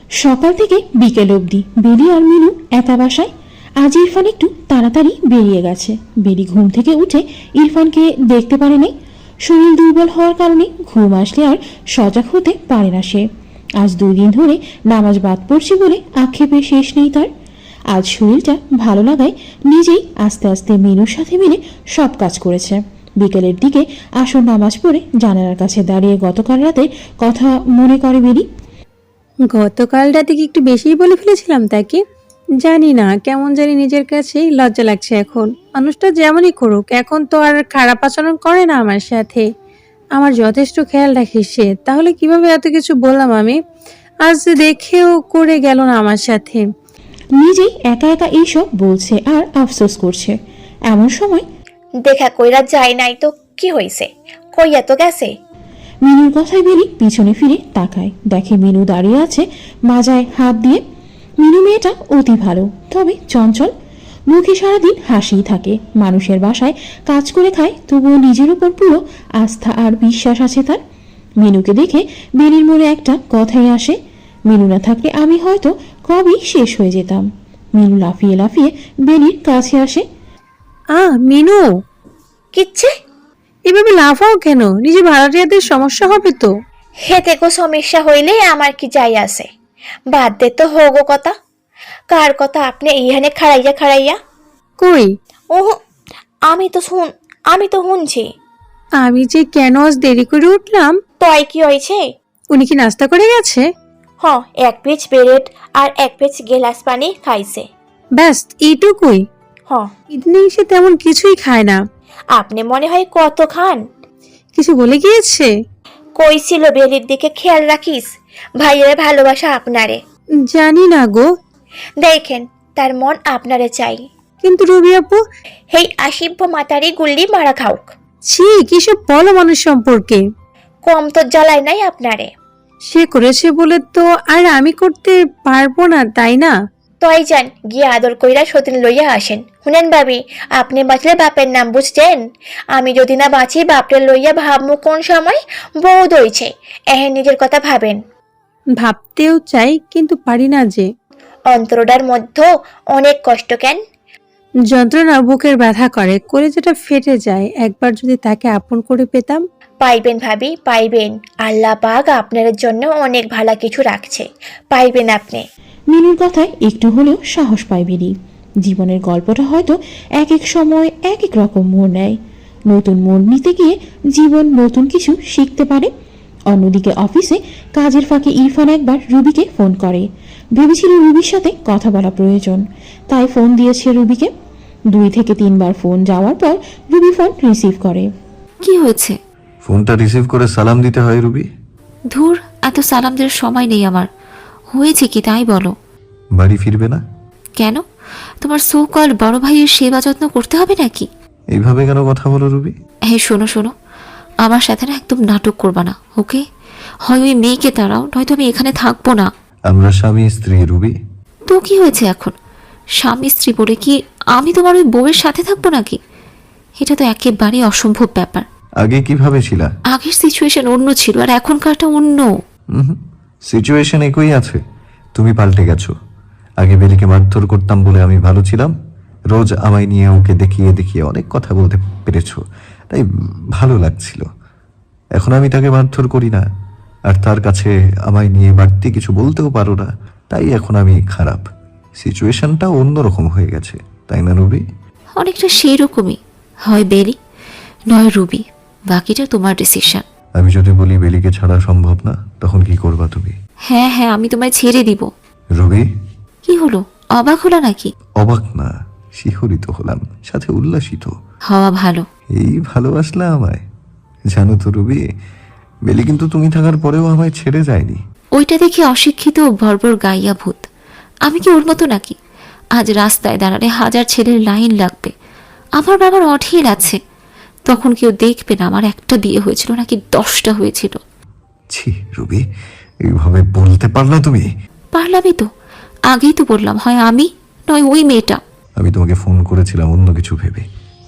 সকাল থেকে বিকেল অবধি বেলি আর মিনু একা বাসায়। আজ ইরফান একটু তাড়াতাড়ি বেরিয়ে গেছে। বেলি ঘুম থেকে উঠে ইরফানকে দেখতে পারেনি। শরীর দুর্বল হওয়ার কারণে ঘুম আসলে আর সজাগ হতে পারে না সে। আজ 2 দিন ধরে নামাজ বাদ পড়ছে বলে আক্ষেপের শেষ নেই তার। আজ শরীরটা ভালো লাগায় নিজেই আস্তে আস্তে মিনুর সাথে মিলে সব কাজ করেছে। বিকেলের দিকে আসর নামাজ পড়ে জানালার কাছে দাঁড়িয়ে গতকাল রাতে কথা মনে করে বেলি। গতকাল রাতে কি একটু বেশিই বলে ফেলেছিলাম তাকে? জানি না, কেমন জানি নিজের কাছেই লজ্জা লাগছে এখন। মানুষটা যেমনই করুক, এখন তো আর খারাপ আচরণ করে না আমার সাথে। আমার যথেষ্ট খেয়াল রাখে সে, তাহলে কিভাবে এত কিছু বললাম আমি? আজ দেখেও করে গেল না আমার সাথে। নিজেই একা একা এইসব বলছে আর আফসোস করছে। এমন সময় দেখা কইরা যায় নাই তো কি হইছে, কইয়া তো গেছে। মিনুর কথায় বেলি পিছনে ফিরে তাকায়, দেখে মিনু দাঁড়িয়ে আছে মাজায় হাত দিয়ে। মিনু মেয়েটা অতি ভালো, তবে চঞ্চল। মুখে সারাদিন হাসিই থাকে। মানুষের বাসায় কাজ করে খায়, তবুও নিজের উপর পুরো আস্থা আর বিশ্বাস আছে তার। মিনুকে দেখে বেলির মনে একটা কথাই আসে, মিনু না থাকলে আমি হয়তো কবেই শেষ হয়ে যেতাম। মিনু লাফিয়ে লাফিয়ে বেলির কাছে আসে। মিনু, কিচ্ছে এভাবে লাফাও কেন? নিজে ভাড়াটিয়াদের সমস্যা হবে তো। হেতে কো সমস্যা হইলে আমার কি যাই আছে? বাদ দে তো হোগো কথা। কার কথা আপনি এইখানে খাড়াইয়া খাড়াইয়া? কই? ওহ, আমি তো শুনছি। আমি যে কেন আজ দেরি করে উঠলাম। তয় কি হয়েছে? উনি কি নাস্তা করে গেছে? হ, 1 পিস ব্রেড আর 1 পিস গেলাস পানি খাইছে। ব্যাস এইটুকুই? হ, ইদানিং সে তেমন কিছুই খায় না। আপনি মনে হয় কত খান। কিছু বলে গিয়েছে? কইছিল বেলির দিকে খেয়াল রাখিস, ভাইয়ের ভালোবাসা আপনারে। জানি না গো। দেখেন তার মন আপনারে চাই। কিন্তু রবি আপু, হেই আসিভ্য মাতারি গুল্লি মারা খাওক। ছি, কিসব বলো মানুষ সম্পর্কে। কম তো জ্বালায় নাই আপনারে। সে করেছে বলে তো আর আমি করতে পারবো না, তাই না? তয় যান গিয়ে আদর কইরা সতীন লইয়া আসেন। শুনেন ভাবি, আপনি বাঁচলে বাপের নাম বুঝছেন। আমি যদি না বাঁচি বাপরে লইয়া ভাবমু কোন সময়। বউ দইছে, এহেন নিজের কথা ভাবেন। ভাবতেও চাই কিন্তু পারি না যে। অন্তরটার মধ্যে অনেক কষ্ট কেন? যন্ত্রণা বুকের ব্যথা করে, কলেজাটা ফেটে যায়। একবার যদি তাকে আপন করে পেতাম। পাইবেন ভাবি, পাইবেন। আল্লাহ পাক আপনার জন্য অনেক ভালো কিছু রাখছে, পাইবেন আপনি। মিনুর কথায় একটু হলেও সাহস পায় বেলি। জীবনের গল্পটা হয়তো এক এক সময় এক এক রকম মোড় নেয়। নতুন মোড় নিতে গিয়ে জীবন নতুন কিছু শিখতে পারে। অন্যদিকে অফিসে কাজের ফাঁকে ইরফান একবার রুবিকে ফোন করে। ভেবেছিল রুবির সাথে কথা বলা প্রয়োজন, তাই ফোন দিয়েছে রুবিকে। 2 থেকে 3 বার ফোন যাওয়ার পর রুবি ফোন রিসিভ করে। কি হয়েছে? ফোনটা রিসিভ করে সালাম দিতে হয় রুবি। ধুর, এত সালাম দেওয়ার সময় নেই আমার। হয়েছে কি তাই বলো। বাড়ি ফিরবে না? কেন? তোমার সো কল বড় ভাইয়ের সেবা যত্ন করতে হবে নাকি? এইভাবে কেন কথা বলো রুবি? হ্যাঁ, শোনো শোনো, আমার সাথে না একদম নাটক করবা না, ওকে? হয় ওই মেয়েকে তাড়াও, নয়তো আমি এখানে থাকবো না। আমরা স্বামী স্ত্রী রুবি। তো কি হয়েছে এখন? স্বামী স্ত্রী বলে কি আমি তোমার ওই বউয়ের সাথে থাকবো নাকি? এটা তো একেবারেই অসম্ভব ব্যাপার। আগে কিভাবে ছিলা? আগের সিচুয়েশন অন্য ছিল আর এখনকারটা অন্য। সিচুয়েশন একই আছে, তুমি পাল্টে গেছো। আগে বেলিকে মারধর করতাম বলে আমি ভালো ছিলাম। রোজ আমায় নিয়ে ওকে দেখিয়ে দেখিয়ে অনেক কথা বলতে পেরেছো, তাই ভালো লাগছিল। এখন আমি তাকে মারধর করি না, আর তার কাছে আমায় নিয়ে বাড়তি কিছু বলতেও পারো না, তাই এখন আমি খারাপ। সিচুয়েশনটা অন্যরকম হয়ে গেছে, তাই না রুবি? অনেকটা সেই রকমই। হয় বেলি নয় রুবি, বাকিটা তোমার ডিসিশন। আমি যদি বলি বেলিকে ছাড়া সম্ভব না, তখন কি করবা তুমি? হ্যাঁ হ্যাঁ, আমি তোমায় ছেড়ে দিব। রুবি, কি হলো, অবাক হলো নাকি? অবাক না, শিহরিত হলাম, সাথে উল্লাসিত। হওয়া ভালো। এই ভালোবাসলা আমায়। জানো তো রুবি, বেলি কিন্তু তুমি থাকার পরেও আমায় ছেড়ে যায়নি। ওইটা দেখে অশিক্ষিত বর্বর গাইয়া ভূত। আমি কি ওর মতো নাকি? আজ রাস্তায় দাঁড়ালে 1000 ছেলের লাইন লাগবে। আমার বাবার অঢেল আছে, তখন কেউ দেখবে না আমার একটা বিয়ে হয়েছিল নাকি 10টা হয়েছিল। ছি রুবি, এইভাবে বলতে পারলা তুমি? পারলামই তো, আগেই তো বললাম, হয় আমি নয় ওই মেয়েটা। আমি তোমাকে ফোন করেছিলাম অন্য কিছু ভেবে,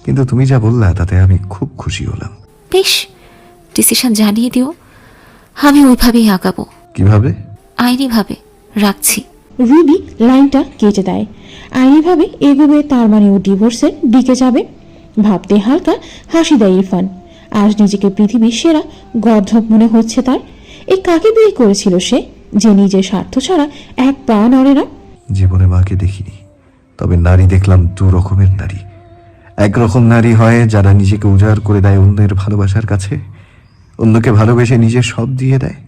কিন্তু তুমি যা বললা তাতে আমি খুব খুশি হলাম। বেশ, ডিসিশন জানিয়ে দিও, আমি ওইভাবেই আগাবো। কিভাবে? আইনিভাবে। রাখছি। রুবি লাইনটা কেটে দেয়। আইনি ভাবে এগোবে, তার মানে ও ডিভোর্সের দিকে যাবে। ভাবতে হালকা হাসি দেয় ইরফান। আজ নিজেকে পৃথিবীর সেরা গর্ধব মনে হচ্ছে তার। এই কাকে বিয়ে করেছিল সে, যে নিজের স্বার্থ ছাড়া এক পা নড়ে না? জীবনে মাকে দেখিনি, তবে নারী দেখলাম দু রকমের নারী। একরকম নারী হয় যারা নিজেকে উজাড় করে দেয় অন্যের ভালোবাসার কাছে, অন্যকে ভালোবেসে নিজের সব দিয়ে দেয়,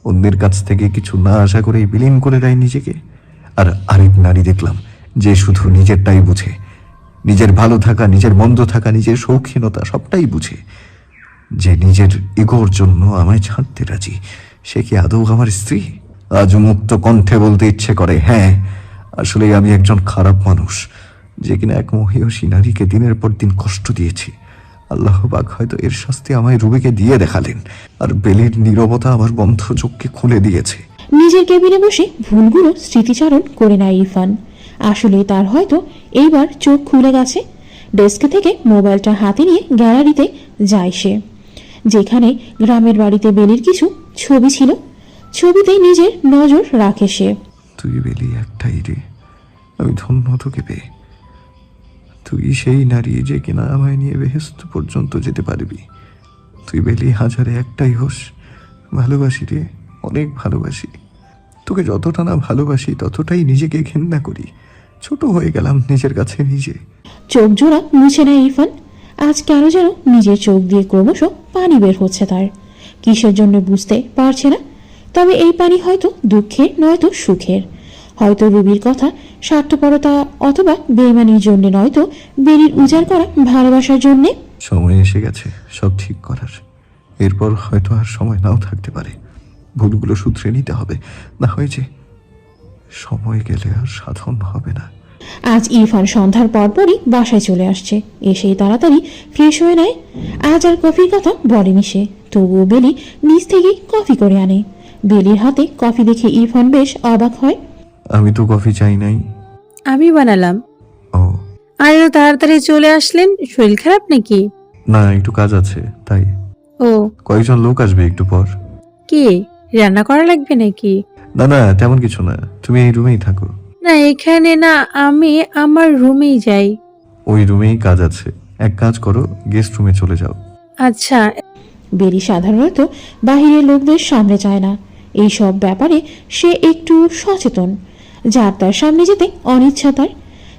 অন্যের কাছ থেকে কিছু না আশা করে বিলীন করে দেয় নিজেকে। আর আরেক নারী দেখলাম যে শুধু নিজেরটাই বুঝে, নিজের ভালো থাকা, নিজের মন্দ থাকা, নিজের শৌখিনতা সবটাই বুঝে, যে নিজের ইগোর জন্য আমায় ছাড়তে রাজি। সে কি আদৌ আমার স্ত্রী? আজ মুক্ত কণ্ঠে বলতে ইচ্ছে করে, হ্যাঁ, আসলে আমি একজন খারাপ মানুষ, যে কিনা এক মহিয়সী নারীকে দিনের পর দিন কষ্ট দিয়েছি। আল্লাহ পাক হয়তো এর শাস্তি আমায় রুবিকে দিয়ে দেখালেন, আর বেলির নীরবতা আমার বন্ধ চোখকে খুলে দিয়েছে। নিজের কেবিনে বসে ভুলগুলো স্মৃতিচারণ করে নেয় ইরফান। আসলে তার হয়তো এইবার চোখ খুলে গেছে। ডেস্ক থেকে মোবাইলটা হাতে নিয়ে গ্যালারিতে যায় সে, যেখানে গ্রামের বাড়িতে বেলির কিছু ছবি ছিল। ছবিতে নিজের নজর রাখে সে। তুই বেলি একটাই রে, আমি ধন্য তোকে পেয়ে। তুই সেই নারী যে কিনা আমায় নিয়ে বেহেস্ত পর্যন্ত যেতে পারবি। তুই বেলি হাজারে একটাই হোস। ভালোবাসি রে, অনেক ভালোবাসি। তোকে যতটা না ভালোবাসি ততটাই নিজেকে ঘেন্না করি। ছোট হয়ে গেলাম নিজের কাছে নিজে। চোখ জোড়া মুছে নেয় ইরফান। আজ কেন যেন নিজের চোখ দিয়ে ক্রমশ পানি বের হচ্ছে তার। কিসের জন্য বুঝতে পারছে না, তবে এই পানি হয়তো দুঃখের নয়তো সুখের। হয়তো রুবির কথা স্বার্থপরতা অথবা বেইমানির জন্য, নয়তো বেরির উজাড় করা ভালোবাসার জন্যে। সময় এসে গেছে সব ঠিক করার। এরপর হয়তো আর সময় নাও থাকতে পারে। ভুলগুলো শুধরে নিতে হবে, না হয় যে সময় গেলে আর সাধন হবে না। আজ ইরফান সন্ধ্যার পরপরই বাসায় চলে আসছে। এসেই তাড়াতাড়ি ফ্রেশ হয়ে নেয়। আজ আর কফির কথা বলেনি সে, তবুও বেলি নিজ থেকেই কফি করে আনে। বেলির হাতে কফি দেখে ইরফান বেশ অবাক হয়। আমি তো কফি চাই নাই। আমি বানালাম। ও আর এত তাড়াতাড়ি চলে আসলেন, শরীর খারাপ নাকি? না, একটু কাজ আছে তাই। ও, কয়েকজন লোক আসবে একটু পর। কি রান্না করা লাগবে নাকি? না না, তেমন কিছু না, তুমি এই রুমেই থাকো। না, এখানে না, আমি আমার রুমেই যাই। ওই রুমেই কাজ আছে, এক কাজ করো, গেস্ট রুমে চলে যাও। আচ্ছা। বেলি সাধারণত বাহিরের লোকদের সামনে যায় না। এই সব ব্যাপারে সে একটু সচেতন, যার তার সামনে যেতে অনিচ্ছা তার।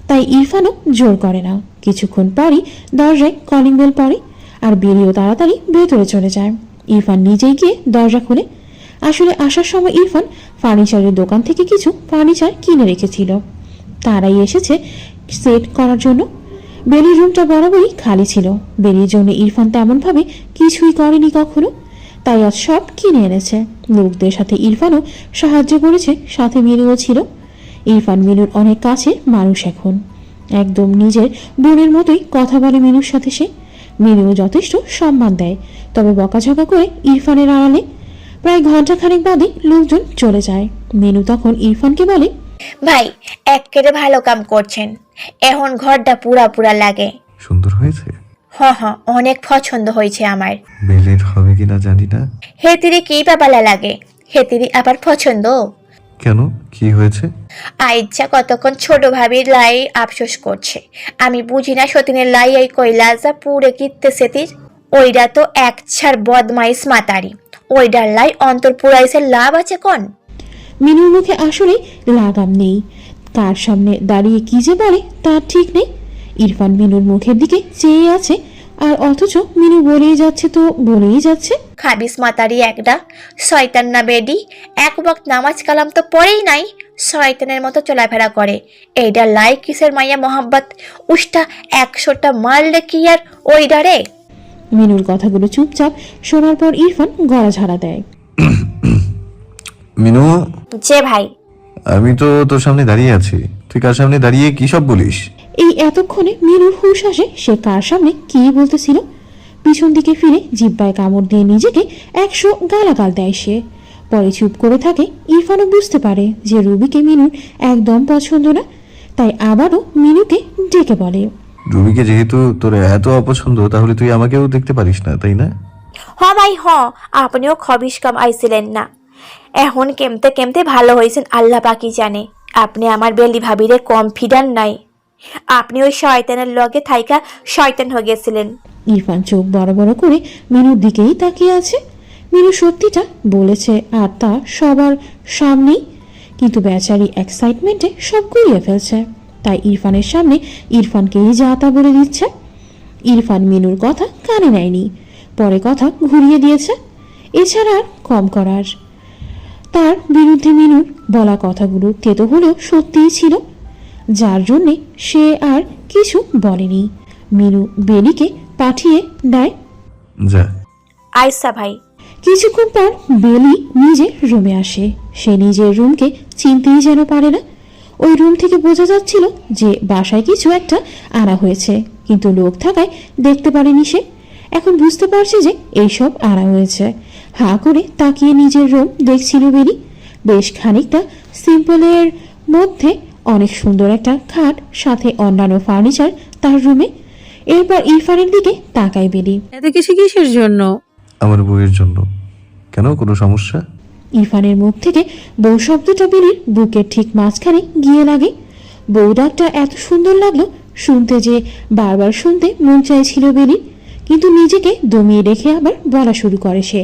তাই ইরফানও জোর করে না। কিছুক্ষণ পরই দরজায় কলিং বেল পড়ে, আর বেলিও তাড়াতাড়ি ভেতরে চলে যায়। ইরফান নিজেই গিয়ে দরজা খুলে। আসলে আসার সময় ইরফান ফার্নিচারের দোকান থেকে কিছু ফার্নিচার কিনে রেখেছিল, তারাই এসেছে সেট করার জন্য। বেলির রুমটা বরাবরই খালি ছিল। বেলির জন্য ইরফান তেমনভাবে কিছুই করেনি কখনো, তাই আজ সব কিনে এনেছে। লোকদের সাথে ইরফানও সাহায্য করেছে, সাথে মিনুও ছিল। ইরফান মিনুর অনেক কাছের মানুষ এখন, একদম নিজের বোনের মতোই কথা বলে মিনুর সাথে সে। মিনুও যথেষ্ট সম্মান দেয়, তবে বকাঝকা করে ইরফানের আড়ালে। প্রায় ঘন্টাখানেক বাদে লোকজন চলে যায়। মিনু তখন ইরফানকে বলে, ভাই, এক্কেবারে ভালো কাম করছেন। এখন ঘরটা পুরা পুরা লাগে। সুন্দর হয়েছে। হ, অনেক পছন্দ হয়েছে আমার। বেলের হবে কিনা জানি না। হেতিরে কি পাপালা লাগে, হেতিরি আবার পছন্দ। কেন, কি হয়েছে? আইচ্ছা কতক্ষণ ছোট ভাবির লাই আফসোস করছে। আমি বুঝি না সতীনের লাই এই কৈলাসা পুরে কিত্তে সেতির। ওইটা তো এক ছাড় বদমাইশ মাতারি। ওইটার লাই অন্তর পুরাইছে লাভ আছে কোন? মিনুর মুখে আসলে লাগাম নেই। কার সামনে দাঁড়িয়ে কি যে বলে তার ঠিক নেই। ইরফান মিনুর মুখের দিকে চেয়ে আছে, আর অথচ মিনু বলেই যাচ্ছে তো বলেই যাচ্ছে। খাবিস মাতারি একটা, শয়তান না বেডি। এক বক্ত নামাজ কালাম তো পড়েই নাই, শয়তানের মতো চলাফেরা করে। এইটা লাই কিসের মাইয়া মোহাব্বত, উষ্টা 100টা মারলে কি আর ওইটা রে? মিনুর কথাগুলো চুপচাপ শোনার পর ইরফান গলা ঝাড়া দেয়। মিনু, যে ভাই, আমি তো তোর সামনে দাঁড়িয়ে আছি, তুই কার সামনে দাঁড়িয়ে কি সব বলিস? এই এতক্ষণে মিনুর হুঁশ আসে সে কার সামনে কি বলতেছিল। পিছন দিকে ফিরে জিহ্বায় কামড় দিয়ে নিজেকে 100 গালাগাল দেয় সে। পরে চুপ করে থাকে। ইরফানও বুঝতে পারে যে রুবিকে মিনুর একদম পছন্দ না, তাই আবারও মিনুকে ডেকে বলে, রুবিকে যেহেতু তোর এত অপছন্দ, তাহলে তুই আমাকেও দেখতে পারিস না, তাই না? হ ভাই হ, আপনিও খবিস কাম আইছিলেন না। এখন কেমতে কেমতে ভালো হয়েছেন আল্লাহ পাকি জানে। আপনি আমার বেলি ভাবিরে কনফিডেন্ট নাই, আপনি ওই শয়তানের লগে থাইকা শয়তান হয়ে গেছিলেন। ইরফান চোখ বড় বড় করে মিনুর দিকেই তাকিয়ে আছে। মিনু সত্যিটা বলেছে আর তা সবার সামনেই, কিন্তু বেচারি এক্সাইটমেন্টে সব গুলিয়ে ফেলছে। তাই ইরফানের সামনে ইরফানকেই যা তা বলে দিচ্ছে। ইরফান মিনুর কথা কানে নেয়নি, পরে কথা ঘুরিয়ে দিয়েছে। এছাড়া আর কম করার। তার বিরুদ্ধে মিনুর বলা কথাগুলো তেতো হলেও সত্যিই ছিল, যার জন্যে সে আর কিছু বলেনি। মিনু বেলিকে পাঠিয়ে দেয়। যা। আয়সা ভাই। কিছুক্ষণ পর বেলি নিজের রুমে আসে। সে নিজের রুমকে চিনতেই যেন পারে না। ওই রুম থেকে বোঝা যাচ্ছিল যে বাসায় কিছু একটা আনা হয়েছে, কিন্তু লোক থাকায় দেখতে পারেনি সে। এখন বুঝতে পারছে যে এইসব আনা হয়েছে। হাঁ করে তাকিয়ে নিজের রুম দেখছিল বেলি। বেশ খানিকটা সিম্পলের মধ্যে অনেক সুন্দর একটা খাট, সাথে অন্যান্য ফার্নিচার তার রুমে। এরপর ইরফানের দিকে তাকায় বেলি। এত কিছু কিসের জন্য? আমার বউয়ের জন্য। কেন, কোনো সমস্যা? ইরফানের মুখ থেকে বউ শব্দটা বেলির বুকের ঠিক মাঝখানে গিয়ে লাগে। বউ ডাকটা এত সুন্দর লাগলো শুনতে যে বারবার শুনতে মন চাইছিল বেলির, কিন্তু নিজেকে দমিয়ে রেখে আবার বলা শুরু করে সে।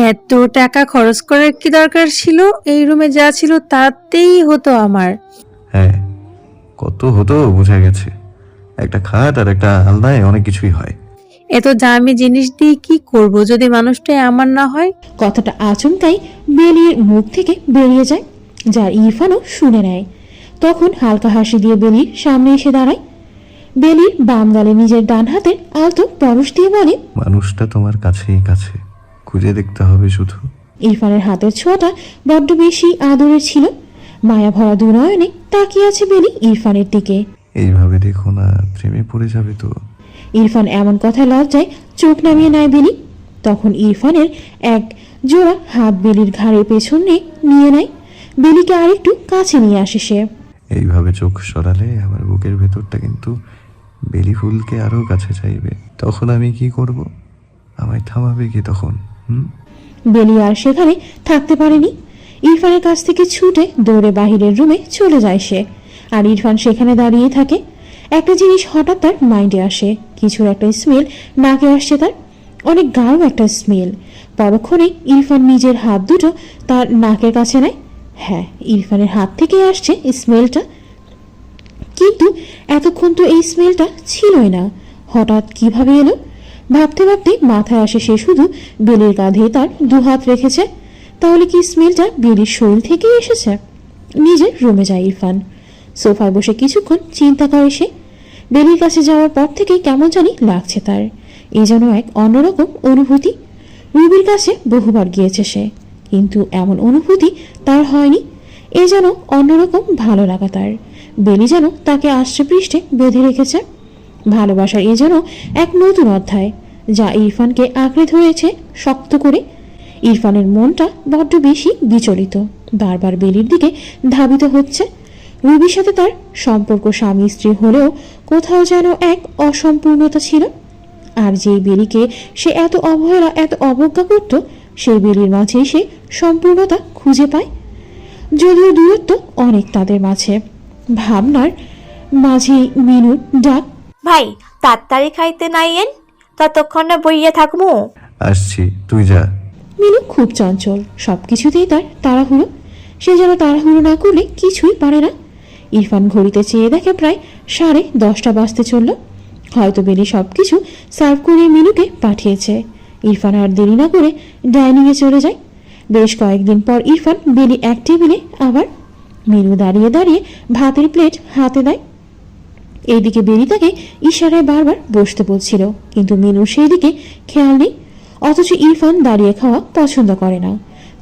এত টাকা খরচ করার কি দরকার ছিল? এই রুমে যা ছিল তাতেই হতো আমার। হ্যাঁ, কত হতো বোঝা গেছে। একটা খাট আর একটা আলনায় অনেক কিছুই হয়। এত দামি জিনিস দিয়ে কি করব যদি মানুষটাই আমার না হয়? কথাটা আচমকাই বেলির মুখ থেকে বেরিয়ে যায়, যার ইরফানও শুনে নেয়। তখন হালকা হাসি দিয়ে বেলির সামনে এসে দাঁড়ায়। বেলির বাম গালে নিজের ডান হাতের আলতো পরশ দিয়ে বলে, মানুষটা তোমার কাছেই কাছে, খুঁজে দেখতে হবে শুধু। ইরফানের হাতের ছোঁয়াটা বড্ড বেশি আদরের ছিল। মায়া ভরা দুনয়নে তাকিয়ে আছে বেলি ইরফানের দিকে। এইভাবে দেখো না, প্রেমে পড়ে যাবে তো। ইরফান এমন কথা লজ্জায় চোখ নামিয়ে নেয় বেলি। তখন ইরফানের এক জোড়া হাত বেলির ঘাড়ের পেছনে নিয়ে নেয়। বেলিকে আরেকটু কাছে নিয়ে আসে সে। এইভাবে চোখ সরালে আমার বুকের ভেতরটা কিন্তু বেলি ফুলকে আরো কাছে চাইবে। তখন আমি কি করব? আমায় থামাবে কি তখন? বেলি আর সেখানে থাকতে পারেনি। ইরফানের কাছ থেকে ছুটে দৌড়ে বাহিরের রুমে চলে যায় সে। আর ইরফান সেখানে দাঁড়িয়ে থাকে। একটা জিনিস হঠাৎ তার মাইন্ডে আসে। কিছুর একটা স্মেল নাকে আসছে তার, অনেক গাঢ় একটা স্মেল। পরক্ষণে ইরফান নিজের হাত দুটো তার নাকের কাছে নেয়। হ্যাঁ, ইরফানের হাত থেকে আসছে স্মেলটা, কিন্তু এতক্ষণ তো এই স্মেলটা ছিলই না। হঠাৎ কিভাবে এলো? ভাবতে ভাবতে মাথায় আসে সে শুধু বেলির কাঁধে তার দুহাত রেখেছে। তাহলে কি স্মেলটা বেলির শরীর থেকেই এসেছে? নিজের রুমে যায় ইরফান। সোফায় বসে কিছুক্ষণ চিন্তা করে সে। বেলির কাছে যাওয়ার পর থেকে কেমন জানি লাগছে তার। এ যেন এক অন্যরকম অনুভূতি। রুবির কাছে বহুবার গিয়েছে সে, কিন্তু এমন অনুভূতি তার হয়নি। এ যেন অন্যরকম ভালো লাগা তার। বেলি যেন তাকে আষ্টে পৃষ্ঠে বেঁধে রেখেছে। ভালোবাসার এ যেন এক নতুন অধ্যায়, যা ইরফানকে আঁকড়ে ধরেছে শক্ত করে। ইরফানের মনটা বড্ড বেশি বিচলিত, বারবার বেলির দিকে ধাবিত হচ্ছে। রুবির সাথে তার সম্পর্ক স্বামী স্ত্রী হলেও কোথাও যেন এক অসম্পূর্ণতা ছিল। আর যেই বেলিকে সে এত অবহেলা এত অবজ্ঞা করত, সেই বেলির মাঝে সে সম্পূর্ণতা খুঁজে পায়। যদিও দূরত্ব অনেক তাদের মাঝে। ভাবনার মাঝে মিনুর ডাক। ভাই তাড়াতাড়ি খাইতে নাইয়েন, ততক্ষণ না বইয়া থাকবো। আসছি, তুই যা। মিনু খুব চঞ্চল, সবকিছুতেই তার তাড়াহুড়ো। সে যেন তাড়াহুড়ো না করলে কিছুই পারে না। ইরফান ঘড়িতে চেয়ে দেখে প্রায় 10:30 বাজতে চলল। হয়তো বেলি সবকিছু সার্ভ করে মিনুকে পাঠিয়েছে। ইরফান আর দেরি না করে ডাইনিংয়ে চলে যায়। বেশ কয়েকদিন পর ইরফান বেলি এক টেবিলে আবার। মিনু দাঁড়িয়ে দাঁড়িয়ে ভাতের প্লেট হাতে দেয়। এইদিকে বেলি তাকে ইশারায় বারবার বসতে বলছিল, কিন্তু মিনুর সেই দিকে খেয়াল নেই। অথচ ইরফান দাঁড়িয়ে খাওয়া পছন্দ করে না।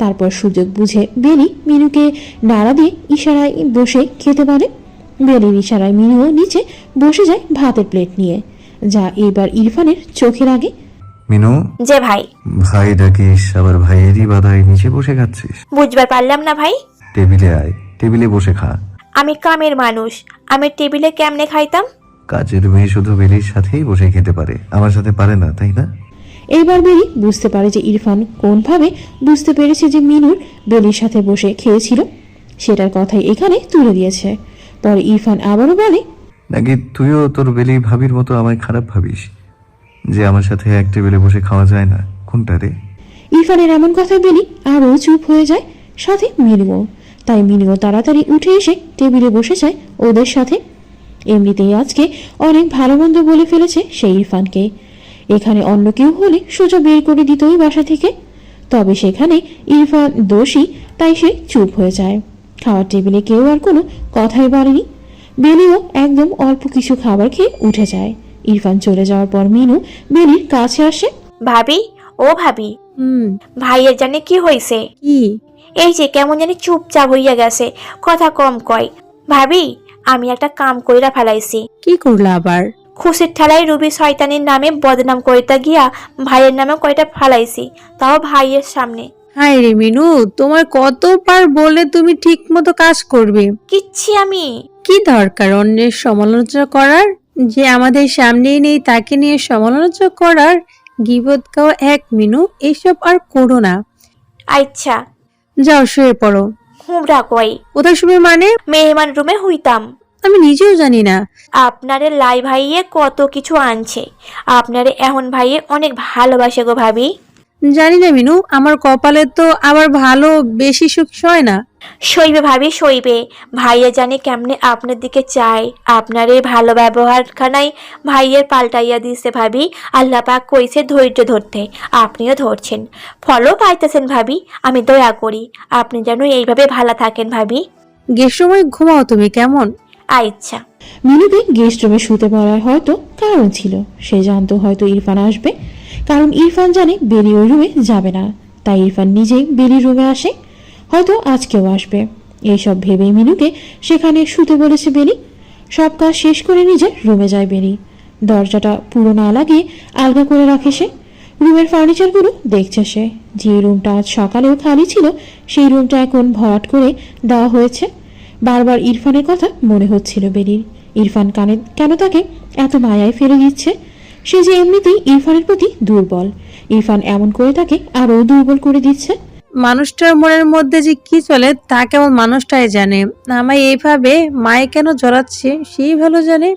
তারপর সুযোগ বুঝে বেলি মিনুকে নাড়া দিয়ে ইশারায় বসে খেতে বলে। বেলির ইশারায় মিনুও নিচে বসে যায় ভাতের প্লেট নিয়ে, যা এবার ইরফানের চোখে লাগে। মিনু। যে ভাই। ভাই ডাকিস, আবার ভাইয়েরই বাধায় নিচে বসে খাচ্ছিস? বুঝবার পারলাম না ভাই। টেবিলে আয়, টেবিলে বসে খা। আমি কামের মানুষ, আমি টেবিলে কেমনে খাইতাম? কাজের মেয়ে শুধু বেলির সাথেই বসে খেতে পারে, আমার সাথে পারে না, তাই না? এইবার বেলি বুঝতে পারে যে ইরফান কোনভাবে বুঝতে পেরেছে যে মিনুর বেলির সাথে বসে খেয়েছিল, সেটার কথাই এখানে তুলে দিয়েছে। পরে ইরফান আবারও বলে, নাকি তুইও তোর বেলি ভাবির মতো আমায় খারাপ ভাবিস, যে আমার সাথে এক টেবিলে বসে খাওয়া যায় না? কোনটা রে? ইরফানের এমন কথা বেলি আরও চুপ হয়ে যায়, সাথে মিনুও। তাই মিনুও তাড়াতাড়ি উঠে এসে টেবিলে বসে যায় ওদের সাথে। এমনিতেই আজকে অনেক ভালো মন্দ বলে ফেলেছে সেই ইরফানকে। এখানে অন্য কেউ হলে সোজা বের করে দিত ওই বাসা থেকে। তবে সেখানে ইরফান দোষী, তাই সে চুপ হয়ে যায়। খাওয়ার টেবিলে কেউ আর কোনো কথাই বলেনি। বেলিও একদম অল্প কিছু খাবার খেয়ে উঠে যায়। ইরফান চলে যাওয়ার পর মিনু বেলির কাছে আসে। ভাবি, ও ভাবি, হুম। ভাইয়ের জানে কি হয়েছে? কি? এই যে কেমন জানি চুপচাপ হইয়া গেছে, কথা কম কয়। ভাবি, আমি একটা কাম কইরা ফেলাইছি। কি করলা আবার? খুশির ঠেলায় রুবি শয়তানির নামে বদনাম করিতে গিয়া ভাইয়ের নামে কয়টা ফেলাইছি, তাও ভাইয়ের সামনে। হায় রে মিনু, তোমার কতবার বলে তুমি ঠিক মতো কাজ করবে? কিচ্ছি আমি। কি দরকার অন্যের সমালোচনা করার? যে আমাদের সামনেই নেই তাকে নিয়ে সমালোচনা করার? গীবত গাও এক মিনু, এসব আর করো না। আচ্ছা, যাও শুয়ে পড়ো। হুমরা কই? কোথায় শুবে মানে? মেহমান রুমে হইতাম। আমি নিজেও জানি না। আপনারে লাই ভাইয়ে কত কিছু আনছে, আপনারে এখন ভাইয়ে অনেক ভালোবাসে গো ভাবি। জানি না মিনু, আমার কপালে তো আবার ভালো বেশি সুখ সয় না। সইবে ভাবি, সইবে। ভাইয়া জানে কেমনে আপনার দিকে চাই। আপনার এই ভালো ব্যবহারখানাই ভাইয়ের পাল্টাইয়া দিছে ভাবি। আল্লাহ পাক কইছে ধৈর্য ধরতে, আপনিও ধরছেন, ফলও পাইতেছেন ভাবি। আমি দয়া করি আপনি যেন এইভাবে ভালো থাকেন ভাবি। গের সময় ঘুমাও তুমি কেমন? আচ্ছা। মিনুকে গেস্ট রুমে শুতে পড়ার হয়তো কারণ ছিল। সে জানতো হয়তো ইরফান আসবে, কারণ ইরফান জানে বেলি ওই রুমে যাবে না। তাই ইরফান নিজেই বেলির রুমে আসে, হয়তো আজকেও আসবে। এইসব ভেবে মিনুকে সেখানে শুতে বলেছে বেলি। সব কাজ শেষ করে নিজের রুমে যায় বেলি। দরজাটা পুরো না লাগিয়ে আলগা করে রাখে সে। রুমের ফার্নিচারগুলো দেখছে সে। যে রুমটা আজ সকালেও খালি ছিল, সেই রুমটা এখন ভরাট করে দেওয়া হয়েছে। বারবার ইরফানের কথা মনে হচ্ছিল বেলির। ইরফান কেন তাকে এত মায়ায় ফেলে দিচ্ছে? সে যে এমনিতেই ইরফানের প্রতি দুর্বল, ইরফান এমন করে তাকে আরও দুর্বল করে দিচ্ছে। মানুষটার মনের মধ্যে যে কি চলে তা কেবল মানুষটাই জানে। আমায় এইভাবে মায়ে কেন জড়াচ্ছে সেই ভালো জানে।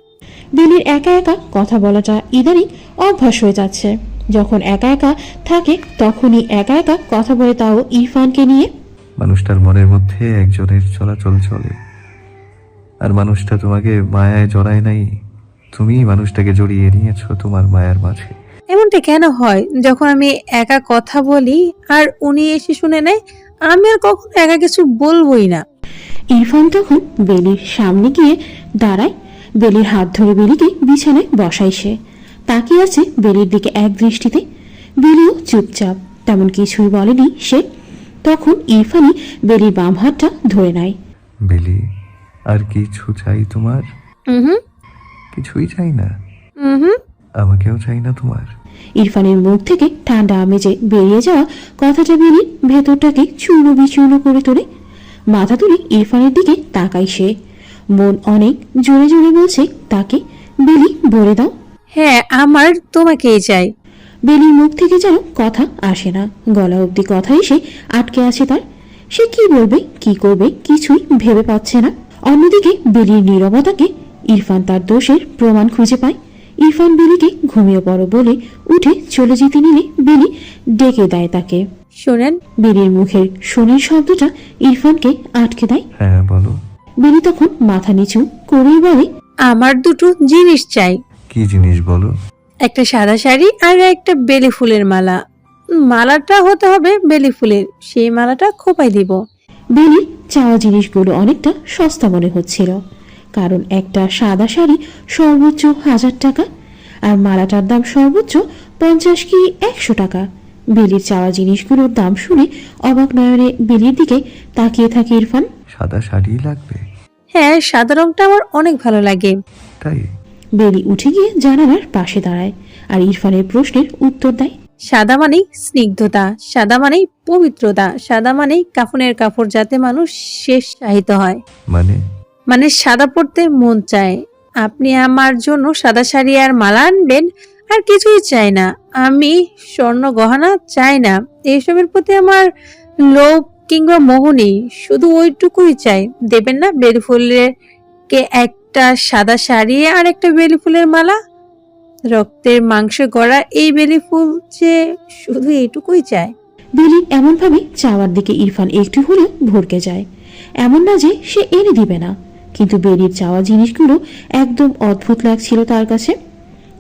বেলির একা একা কথা বলাটা ইদানিং অভ্যাস হয়ে যাচ্ছে। যখন একা একা থাকে তখনই একা একা কথা বলে, তাও ইরফানকে নিয়ে। মানুষটার মনের মধ্যে একজনের চলাচল চলে, আর মানুষটা তোমাকে মায়ায় জড়ায় নাই, তুমি মানুষটাকে জড়িয়ে নিয়েছো তোমার মায়ার মাঝে। এমনটা কেন হয়? যখন আমি একা কথা বলি আর উনি এসে শুনে নেয়, আমি আর কখনো একা কিছু বলবোই না। ইরফান তখন বেলির সামনে গিয়ে দাঁড়ায়। বেলির হাত ধরে বেলিকে বিছানায় বসায় সে। তাকিয়ে আছে বেলির দিকে এক দৃষ্টিতে। বেলিও চুপচাপ, তেমন কিছুই বলেনি সে। তখন ইরফানই বেলির বাম হাতটা ধরে নেয়। বেলি, আর কিছু চাই তোমার? হুম। কিছুই চাই না। হুম। আমাকেও চাই না তোমার। ইরফানের মুখ থেকে ঠান্ডা আমেজে বেরিয়ে যাওয়া কথাটা বেলির ভেতরটাকে চূর্ণ বিচূর্ণ করে তোলে। মাথা তুলে ইরফানের দিকে তাকায় সে। মন অনেক জোরে জোরে বলছে তাকে, বেলি বলে দাও। হ্যাঁ, আমার তোমাকেই চাই। বেলির মুখ থেকে যেন কথা আসে না, গলা অবধি কথা এসে আটকে আছে তার। সে কি বলবে কি করবে কিছুই ভেবে পাচ্ছে না। অন্যদিকে বেলির নীরবতাকে ইরফান তার দোষের প্রমাণ খুঁজে পায়। ইরফান বেলিকে ঘুমিয়ে পড়ো বলে উঠে চলে যেতে নিলে বেলি ডেকে দেয় তাকে। শোনেন। বেলির মুখের শোনের শব্দটা ইরফানকে আটকে দেয়। হ্যাঁ বলো। বেলি তখন মাথা নিচু করেই বলে, আমার দুটো জিনিস চাই। কি জিনিস বলো? একটা সাদা শাড়ি আর একটা বেলি ফুলের মালা। মালাটা হতে হবে বেলি ফুলের, সেই মালাটা খোপায় দিব। বেলির চাওয়া জিনিসগুলো অনেকটা সস্তা মনে হচ্ছিল, কারণ একটা সাদা শাড়ি সর্বোচ্চ 1000 টাকা, আর মালাটার দাম সর্বোচ্চ 50 কি 100 টাকা। বেলির চাওয়া জিনিসগুলোর দাম শুনে অবাক নয়নে বেলির দিকে তাকিয়ে থাকে ইরফান। সাদা শাড়ি লাগবে? হ্যাঁ, সাদা রংটা আমার অনেক ভালো লাগে। তাই? বেলি উঠে গিয়ে জানালার পাশে দাঁড়ায় আর ইরফানের প্রশ্নের উত্তর দেয়। সাদা মানেই স্নিগ্ধতা, সাদা মানেই পবিত্রতা, সাদা মানেই কাফনের কাপড়, যাতে মানুষ শেষ সাহিত হয়। মানে সাদা পড়তে মন চায়। আপনি আমার জন্য সাদা শাড়ি আর মালা আনবেন, আর কিছুই চাই না। আমি স্বর্ণ গহনা চাই না, এসবের প্রতি আমার লোভ কিংবা মোহ নেই। শুধু ওইটুকুই চাই, দেবেন না বেলি ফুলের কে একটা সাদা শাড়ি আর একটা বেলি ফুলের মালা। রক্তের মাংস গড়া এই বেলি ফুল যে শুধু এইটুকুই চায়। বেলির এমনভাবে চাওয়ার দিকে ইরফান একটু হলেও ভরকে যায়। এমন না যে সে এনে দিবে না, কিন্তু বেলির চাওয়া জিনিসগুলো একদম অদ্ভুত লাগছিল তার কাছে।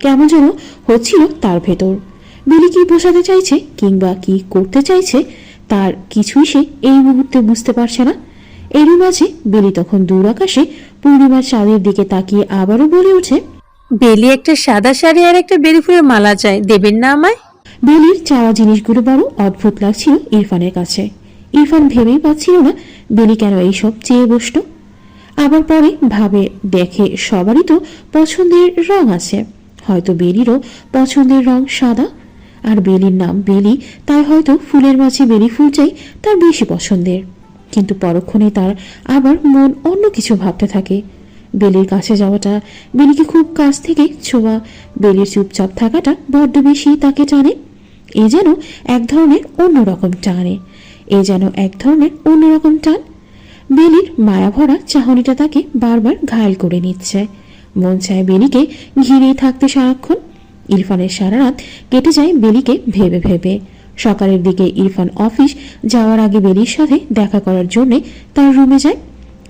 কেমন যেন হচ্ছিল তার ভেতর। বেলি কি বোঝাতে চাইছে কিংবা কি করতে চাইছে তার কিছুই সে এই মুহূর্তে বুঝতে পারছে না। এরই মাঝে বেলি তখন দূর আকাশে পূর্ণিমার চাঁদের দিকে তাকিয়ে আবারও বলে ওঠে, বেলি একটা সাদা শাড়ি আর একটা বেলি ফুলের মালা চাই, দেবেন না আমায়? বেলির চাওয়া জিনিসগুলো বড় অদ্ভুত লাগছিল ইরফানের কাছে। ইরফান ভেবেই পাচ্ছিল না বেলি কেন এইসব চেয়ে বসল। আবার পরে ভাবে দেখে সবারই তো পছন্দের রং আছে, হয়তো বেলিরও পছন্দের রং সাদা, আর বেলির নাম বেলি, তাই হয়তো ফুলের মাঝে বেলি ফুল চাই তার বেশি পছন্দের। কিন্তু পরক্ষণে তার আবার মন অন্য কিছু ভাবতে থাকে। বেলির কাছে যাওয়াটা, বেলিকে খুব কাছ থেকে ছোঁয়া, বেলির চুপচাপ থাকাটা বড্ড বেশি তাকে টানে। এ যেন এক ধরনের অন্যরকম টানে, এ যেন এক ধরনের অন্যরকম টান। বেলির মায়াভরা চাহনিটা তাকে বারবার ঘায়েল করে নিচ্ছে। মন চায় বেলিকে ঘিরেই থাকতে সারাক্ষণ। ইরফানের সারা রাত কেটে যায় বেলিকে ভেবে ভেবে। সকালের দিকে ইরফান অফিস যাওয়ার আগে বেলির সাথে দেখা করার জন্যে তার রুমে যায়।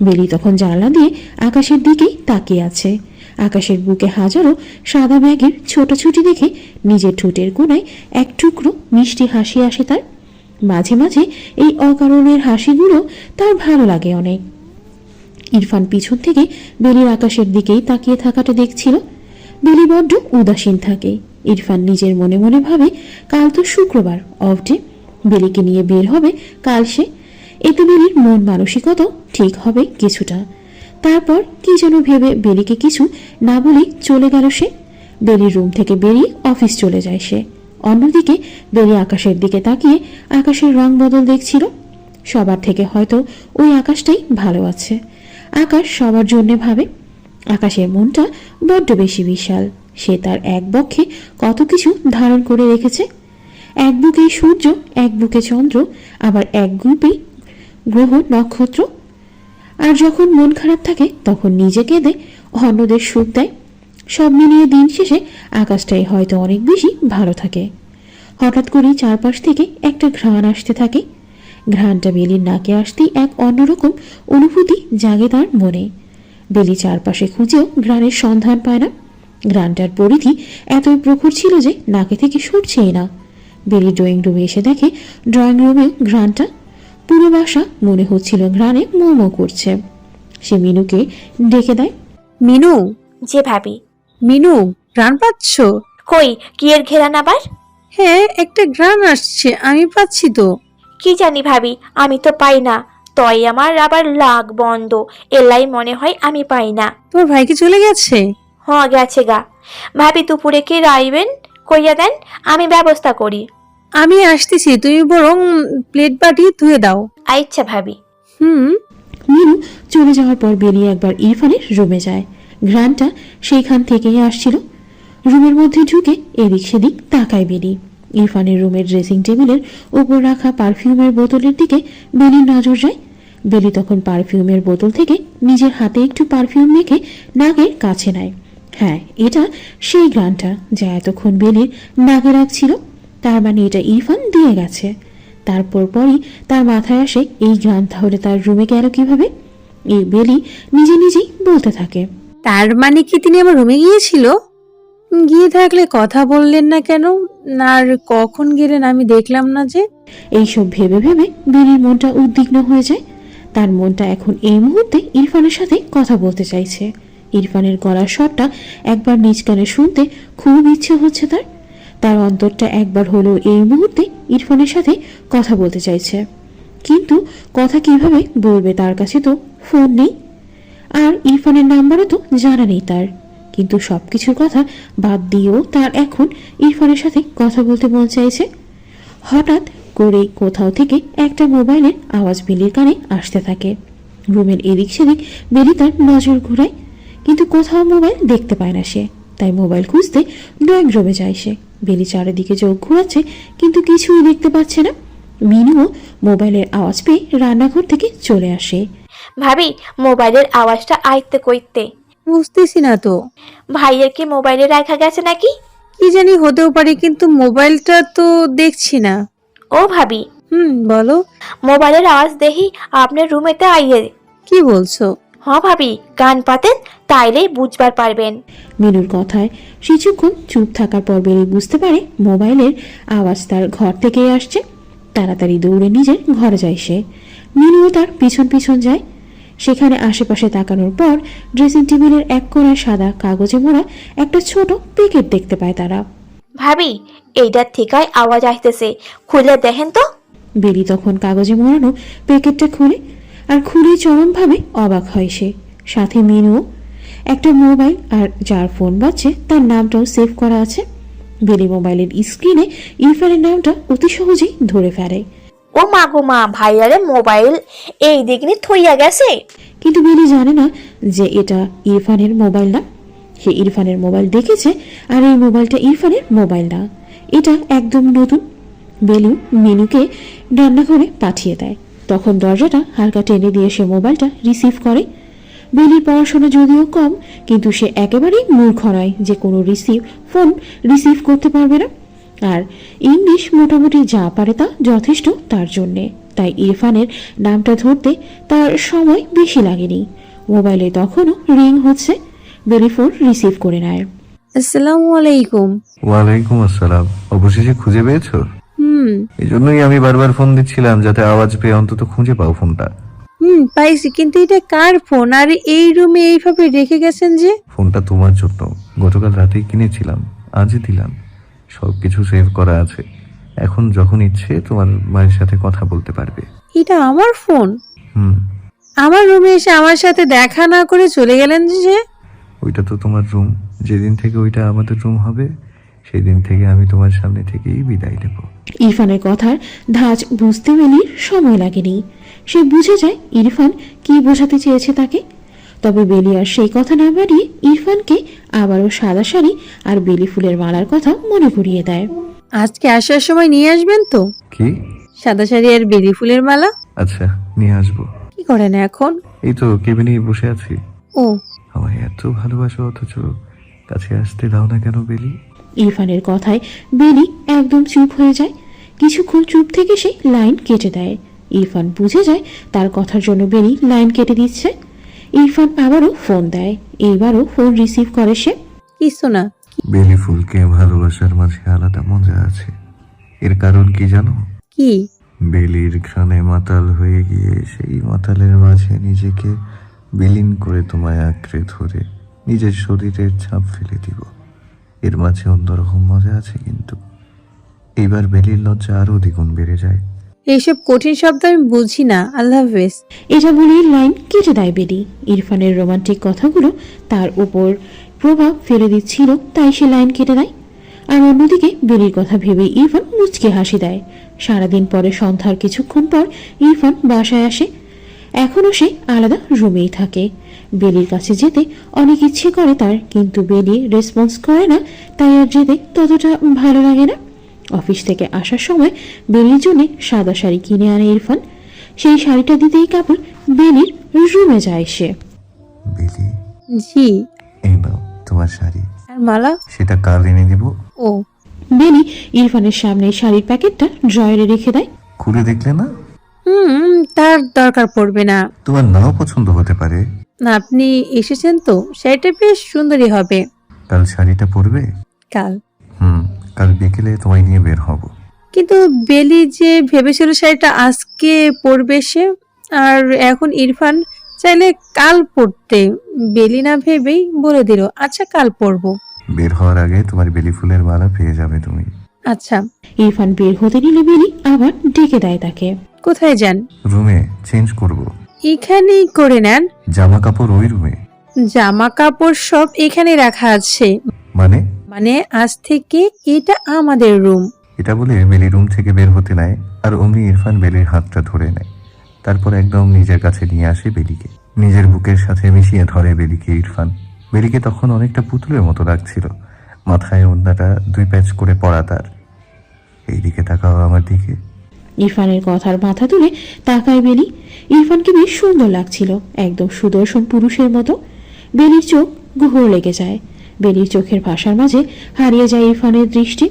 বেলি তখন জানলা দিয়ে আকাশের দিকেই তাকিয়ে আছে। আকাশের বুকে হাজারো সাদা ব্যাগের ছোটাছুটি দেখে নিজের ঠোঁটের কোণায় এক টুকরো মিষ্টি হাসি আসে তার। মাঝে মাঝে এই অকারণের হাসিগুলো তার ভালো লাগে অনেক। ইরফান পিছন থেকে বেলির আকাশের দিকেই তাকিয়ে থাকাটা দেখছিল। বেলি বড্ড উদাসীন থাকে। ইরফান নিজের মনে মনে ভাবে, কাল তো শুক্রবার, অফ ডে, বেলিকে নিয়ে বের হবে কাল সে। এতে বেলির মন মানসিকতাও ঠিক হবে কিছুটা। তারপর কি যেন ভেবে বেলিকে কিছু না বলেই চলে গেল সে। বেলির রুম থেকে বেরিয়ে অফিস চলে যায় সে। অন্যদিকে বেলি আকাশের দিকে তাকিয়ে আকাশের রং বদল দেখছিল। সবার থেকে হয়তো ওই আকাশটাই ভালো আছে। আকাশ সবার জন্যে ভাবে। আকাশের মনটা বড্ড বেশি বিশাল। সে তার এক বক্ষে কত কিছু ধারণ করে রেখেছে। এক বুকে সূর্য, এক বুকে চন্দ্র, আবার এক গ্রুপেই গ্রহ নক্ষত্র। আর যখন মন খারাপ থাকে তখন নিজে কেঁদে অন্যদের সুখ দেয়। সব মিলিয়ে দিন শেষে আকাশটাই হয়তো অনেক বেশি ভালো থাকে। হঠাৎ করেই চারপাশ থেকে একটা ঘ্রাণ আসতে থাকে। ঘ্রাণটা বেলির নাকে আসতেই এক অন্যরকম অনুভূতি জাগে তার মনে। বেলি চারপাশে খুঁজেও ঘ্রাণের সন্ধান পায় না। ঘ্রাণটার পরিধি এতই প্রখর ছিল যে নাকে থেকে সরছেই না। বেলি ড্রয়িং রুমে এসে দেখে ড্রয়িং রুমেও ঘ্রাণটা। পুরো বাসা মনে হচ্ছিল ঘ্রাণে মো মো করছে। সে মিনুকে ডেকে দেয়, মিনু, যে ভাবি। মিনু, ঘ্রাণ পাচ্ছ? কই, কি এর ঘেরান আবার? হ্যাঁ, একটা ঘ্রাণ আসছে, আমি পাচ্ছি তো। কি জানি ভাবি, আমি তো পাই না। তই আমার আবার লাগ বন্ধ, এলাই মনে হয় আমি পাই না। তোমার ভাই কি চলে গেছে? গেছে গা। ভাবি দুপুরে কি রাইবেন কইয়া দেন, আমি ব্যবস্থা করি। আমি আসতেছি, তুমি বরং প্লেট বাটি ধুয়ে দাও। আচ্ছা ভাবি। মিনু চলে যাওয়ার পর বেরিয়ে একবার ইরফানের রুমে যায়। ঘ্রাণটা সেইখান থেকেই আসছিল। রুমের মধ্যে ঢুকে এদিক সেদিক তাকায় বেলি। ইরফানের রুমের ড্রেসিং টেবিলের উপর রাখা পারফিউমের বোতলের দিকে বেলির নজর যায়। বেলি তখন পারফিউমের বোতল থেকে নিজের হাতে একটু পারফিউম মেখে নাকের কাছে নেয়। হ্যাঁ, এটা সেই ঘ্রাণটা যা এতক্ষণ বেলির নাকে রাখছিল। তার মানে এটা ইরফান দিয়ে গেছে। তারপর পরই তার মাথায় আসে এই ঘ্রাণ তাহলে তার রুমে গেল কিভাবে। এই বেলি নিজে নিজেই বলতে থাকে, তার মানে কি তিনি আমার রুমে গিয়েছিল? গিয়ে থাকলে কথা বললেন না কেন? আর কখন গেলেন আমি দেখলাম না যে? এইসব ভেবে ভেবে বেলির মনটা উদ্বিগ্ন হয়ে যায়। তার মনটা এখন এই মুহূর্তে ইরফানের সাথে কথা বলতে চাইছে। ইরফানের গলার স্বরটা একবার নিজ কানে শুনতে খুব ইচ্ছে হচ্ছে তার। তার অন্তরটা একবার হলেও এই মুহূর্তে ইরফানের সাথে কথা বলতে চাইছে। কিন্তু কথা কিভাবে বলবে, তার কাছে তো ফোন নেই, আর ইরফানের নাম্বারও তো জানা নেই তার। কিন্তু সবকিছুর কথা বাদ দিয়েও তার এখন ইরফানের সাথে কথা বলতে মন চাইছে। হঠাৎ করে কোথাও থেকে একটা মোবাইলের আওয়াজ বেলির কানে আসতে থাকে। রুমের এদিক সেদিক বেলি তার নজর ঘুরায়, কিন্তু কোথাও মোবাইল দেখতে পায় না সে। তাই মোবাইল খুঁজতে ড্রয়িং রুমে যায় সে। বেলি চারিদিকে চোখ ঘোরাচ্ছে কিন্তু কিছুই দেখতে পাচ্ছে না। মিনুও মোবাইলের আওয়াজ পেয়ে রান্নাঘর থেকে চলে আসে। ভাবি, মোবাইলের আওয়াজটা আইতে কইতে। বুঝতেছি না তো, ভাইয়ের কি মোবাইলে রাখা গেছে নাকি? কি জানি হতেও পারে, কিন্তু মোবাইলটা তো দেখছি না। ও ভাবি, বলো। মোবাইলের আওয়াজ দেখি আপনার রুমেতে আইয়ে। কি বলছো? হ ভাবি, কান পাতেন তাইলেই বুঝবার পারবেন। মিনুর কথায় কিছুক্ষণ চুপ থাকার পর বেলি বুঝতে পারে মোবাইলের আওয়াজ তার ঘর থেকেই আসছে। তাড়াতাড়ি দৌড়ে নিজের ঘরে যায় সে। মিনুও তার পিছন পিছন যায়। সেখানে আশেপাশে তাকানোর পর ড্রেসিং টেবিলের এক কোণায় সাদা কাগজে মোড়া একটা ছোট প্যাকেট দেখতে পায় তারা। ভাবি, এইটার থেকেই আওয়াজ আসতেছে, খুলে দেখেন তো। বেলি তখন কাগজে মোড়ানো প্যাকেটটা খুলে আর খুলে চরমভাবে অবাক হয় সে। সাথে মিনুও। একটা মোবাইল আর যার ফোন বাজছে তার নামটাও সেভ করা আছে। বেলি মোবাইলের স্ক্রিনে ইরফানের নামটা অতি সহজেই ধরে ফেলে। ও মা গো মা, ভাইয়ারে মোবাইল এই দিকনি থইয়া গেছে। কিন্তু বেলি জানে না যে এটা ইরফানের মোবাইল না। সে ইরফানের মোবাইল দেখেছে আর এই মোবাইলটা ইরফানের মোবাইল না, এটা একদম নতুন। বেলু মিনুকে রান্নাঘরে পাঠিয়ে দেয়। তখন দরজাটা হালকা টেনে দিয়ে সে মোবাইলটা রিসিভ করে। বেলির পড়াশোনা যদিও কম, কিন্তু সে একেবারেই মূর্খ নয় যে কোনো ফোন রিসিভ করতে পারবে না। আর ইংলিশ মোটামুটি যা পারে তা যথেষ্ট তার জন্যে। তাই ইরফানের নামটা ধরতে তার সময় বেশি লাগেনি। মোবাইলে তখনও রিং হচ্ছে। বেলি ফোন রিসিভ করে নেয়। আসসালামু আলাইকুম। ওয়ালাইকুম আসসালাম। অবশেষে খুঁজে পেয়েছো? এই জন্যই আমি বারবার ফোন দিচ্ছিলাম, যাতে আওয়াজ পেয়ে অন্তত খুঁজে পাও ফোনটা। পাইছি, কিন্তু এটা কার ফোন আর এই রুমে এইভাবে রেখে গেছেন যে? ফোনটা তোমার জন্য গতকাল রাতেই কিনেছিলাম, আজই দিলাম। সবকিছু সেভ করা আছে। এখন যখন ইচ্ছে তোমার মায়ের সাথে কথা বলতে পারবে। এটা আমার ফোন? হুম। আমার রুমে এসে আমার সাথে দেখা না করে চলে গেলেন যে? ওইটা তো তোমার রুম। যেদিন থেকে ওইটা আমাদের রুম হবে সেই দিন থেকে আমি তোমার সামনে থেকেই বিদায় নেব। ইরফানের কথার ধাঁচ বুঝতে বেলির সময় লাগেনি। সে বুঝে যায় ইরফান কি বোঝাতে চেয়েছে তাকে। তবে বেলি আর সেই কথা না বাড়িয়ে ইরফানকে আবারও সাদা শাড়ি আর বেলি ফুলের মালার কথা মনে করিয়ে দেয়। আজকে আসার সময় নিয়ে আসবেন তো কি? সাদা শাড়ি আর বেলি ফুলের মালা? আচ্ছা, নিয়ে আসবো। কি করেন এখন? এই তো কেবিনেই বসে আছি। ও, আমায় এত ভালোবাসো অথচ কাছে আসতে দাও না কেন বেলি? ইরফানের কথায় বেলি একদম চুপ হয়ে যায়। কিছুক্ষণ চুপ থেকে সে লাইন কেটে দেয়। ইরফান বুঝে যায় তার কথার জন্য বেলি লাইন কেটে দিচ্ছে। ইরফান আবারও ফোন দেয়। এইবারও ফোন রিসিভ করে সে। কিছু না। বেলি ফুলকে ভালোবাসার মাঝে আলাদা মজা আছে। এর কারণ কি জানো? কি? বেলির ঘ্রাণে মাতাল হয়ে গিয়ে সেই মাতালের মাঝে নিজেকে বিলীন করে তোমায় আঁকড়ে ধরে নিজের শরীরের ছাপ ফেলে দিব। এর মাঝে অন্যরকম মজা আছে, কিন্তু এইবার বেলির লজ্জা আরো দ্বিগুণ বেড়ে যায়। এইসব কঠিন শব্দ আমি বুঝি না। আল্লাহ হাফেজ। এটা বলেই লাইন কেটে দেয় বেলি। ইরফানের রোমান্টিক কথাগুলো তার উপর প্রভাব ফেলে দিচ্ছিল, তাই সে লাইন কেটে দেয়। আর অন্যদিকে বেলির কথা ভেবে ইরফান মুচকে হাসি দেয়। সারাদিন পরে সন্ধ্যার কিছুক্ষণ পর ইরফান বাসায় আসে। এখনও সে আলাদা রুমেই থাকে। বেলির কাছে যেতে অনেক ইচ্ছে করে তার, কিন্তু বেলি রেসপন্স করে না, তাই আর যেতে ততটা ভালো লাগে না। অফিস থেকে আসার সময় বেলির জন্য সাদা শাড়ি কিনে আনে ইরফান। সেই শাড়িটা দিতেই কাপড় বেলির রুমে যায় সে। বেলি, জি। এই নাও তোমার শাড়ি। আর মালা? সেটা কাল এনে দিব। ও। বেলি ইরফানের সামনে শাড়ির প্যাকেটটা ড্রয়ারে রেখে দেয়। খুলে দেখলে না? তার দরকার পড়বে না। তোমার নাও পছন্দ হতে পারে। না, আপনি এসেছেন তো, শাড়িটা বেশ সুন্দরী হবে। কাল শাড়িটা পরবে? কাল? কাল বিকেলে তোমায় নিয়ে বের হব। কিন্তু বেলি যে ভেবেছিল শাড়িটা আজকে পরবে সে, আর এখন ইরফান চাইলে কাল পরতে। বেলি না ভেবেই বলে দিল আচ্ছা কাল পরবো। বের হওয়ার আগে তোমার বেলি ফুলের মালা পেয়ে যাবে তুমি। আচ্ছা। ইরফান বের হতে নিলে বেলি আবার ডেকে দেয় তাকে। কোথায় যান? রুমে চেঞ্জ করব। এখানেই করে নেন। জামা কাপড় ওই রুমে। জামা কাপড় সব এখানে রাখা আছে। মানে আজ থেকে এটা আমাদের রুম। এটা বলে বেলি রুম থেকে বের হতে নেয়, আর অমনি ইরফান বেলির হাতটা ধরে নেয়। তারপর একদম নিজের কাছে নিয়ে আসে বেলিকে। নিজের বুকের সাথে মিশিয়ে ধরে বেলিকে ইরফান। বেলিকে তখন অনেকটা পুতুলের মতো লাগছিল। মাথায় ওড়নাটা 2 প্যাচ করে পরা তার। এইদিকে তাকাও আমার দিকে। ইরফানের কথার মাথা তুলে তাকায় বেলি। ইরফানকে বেশ সুন্দর লাগছিল, একদম সুদর্শন পুরুষের মতো। বেলির চোখ ঘোর লেগে যায়। বেলির চোখের ভাষার মাঝে হারিয়ে যায় ইরফানের দৃষ্টি।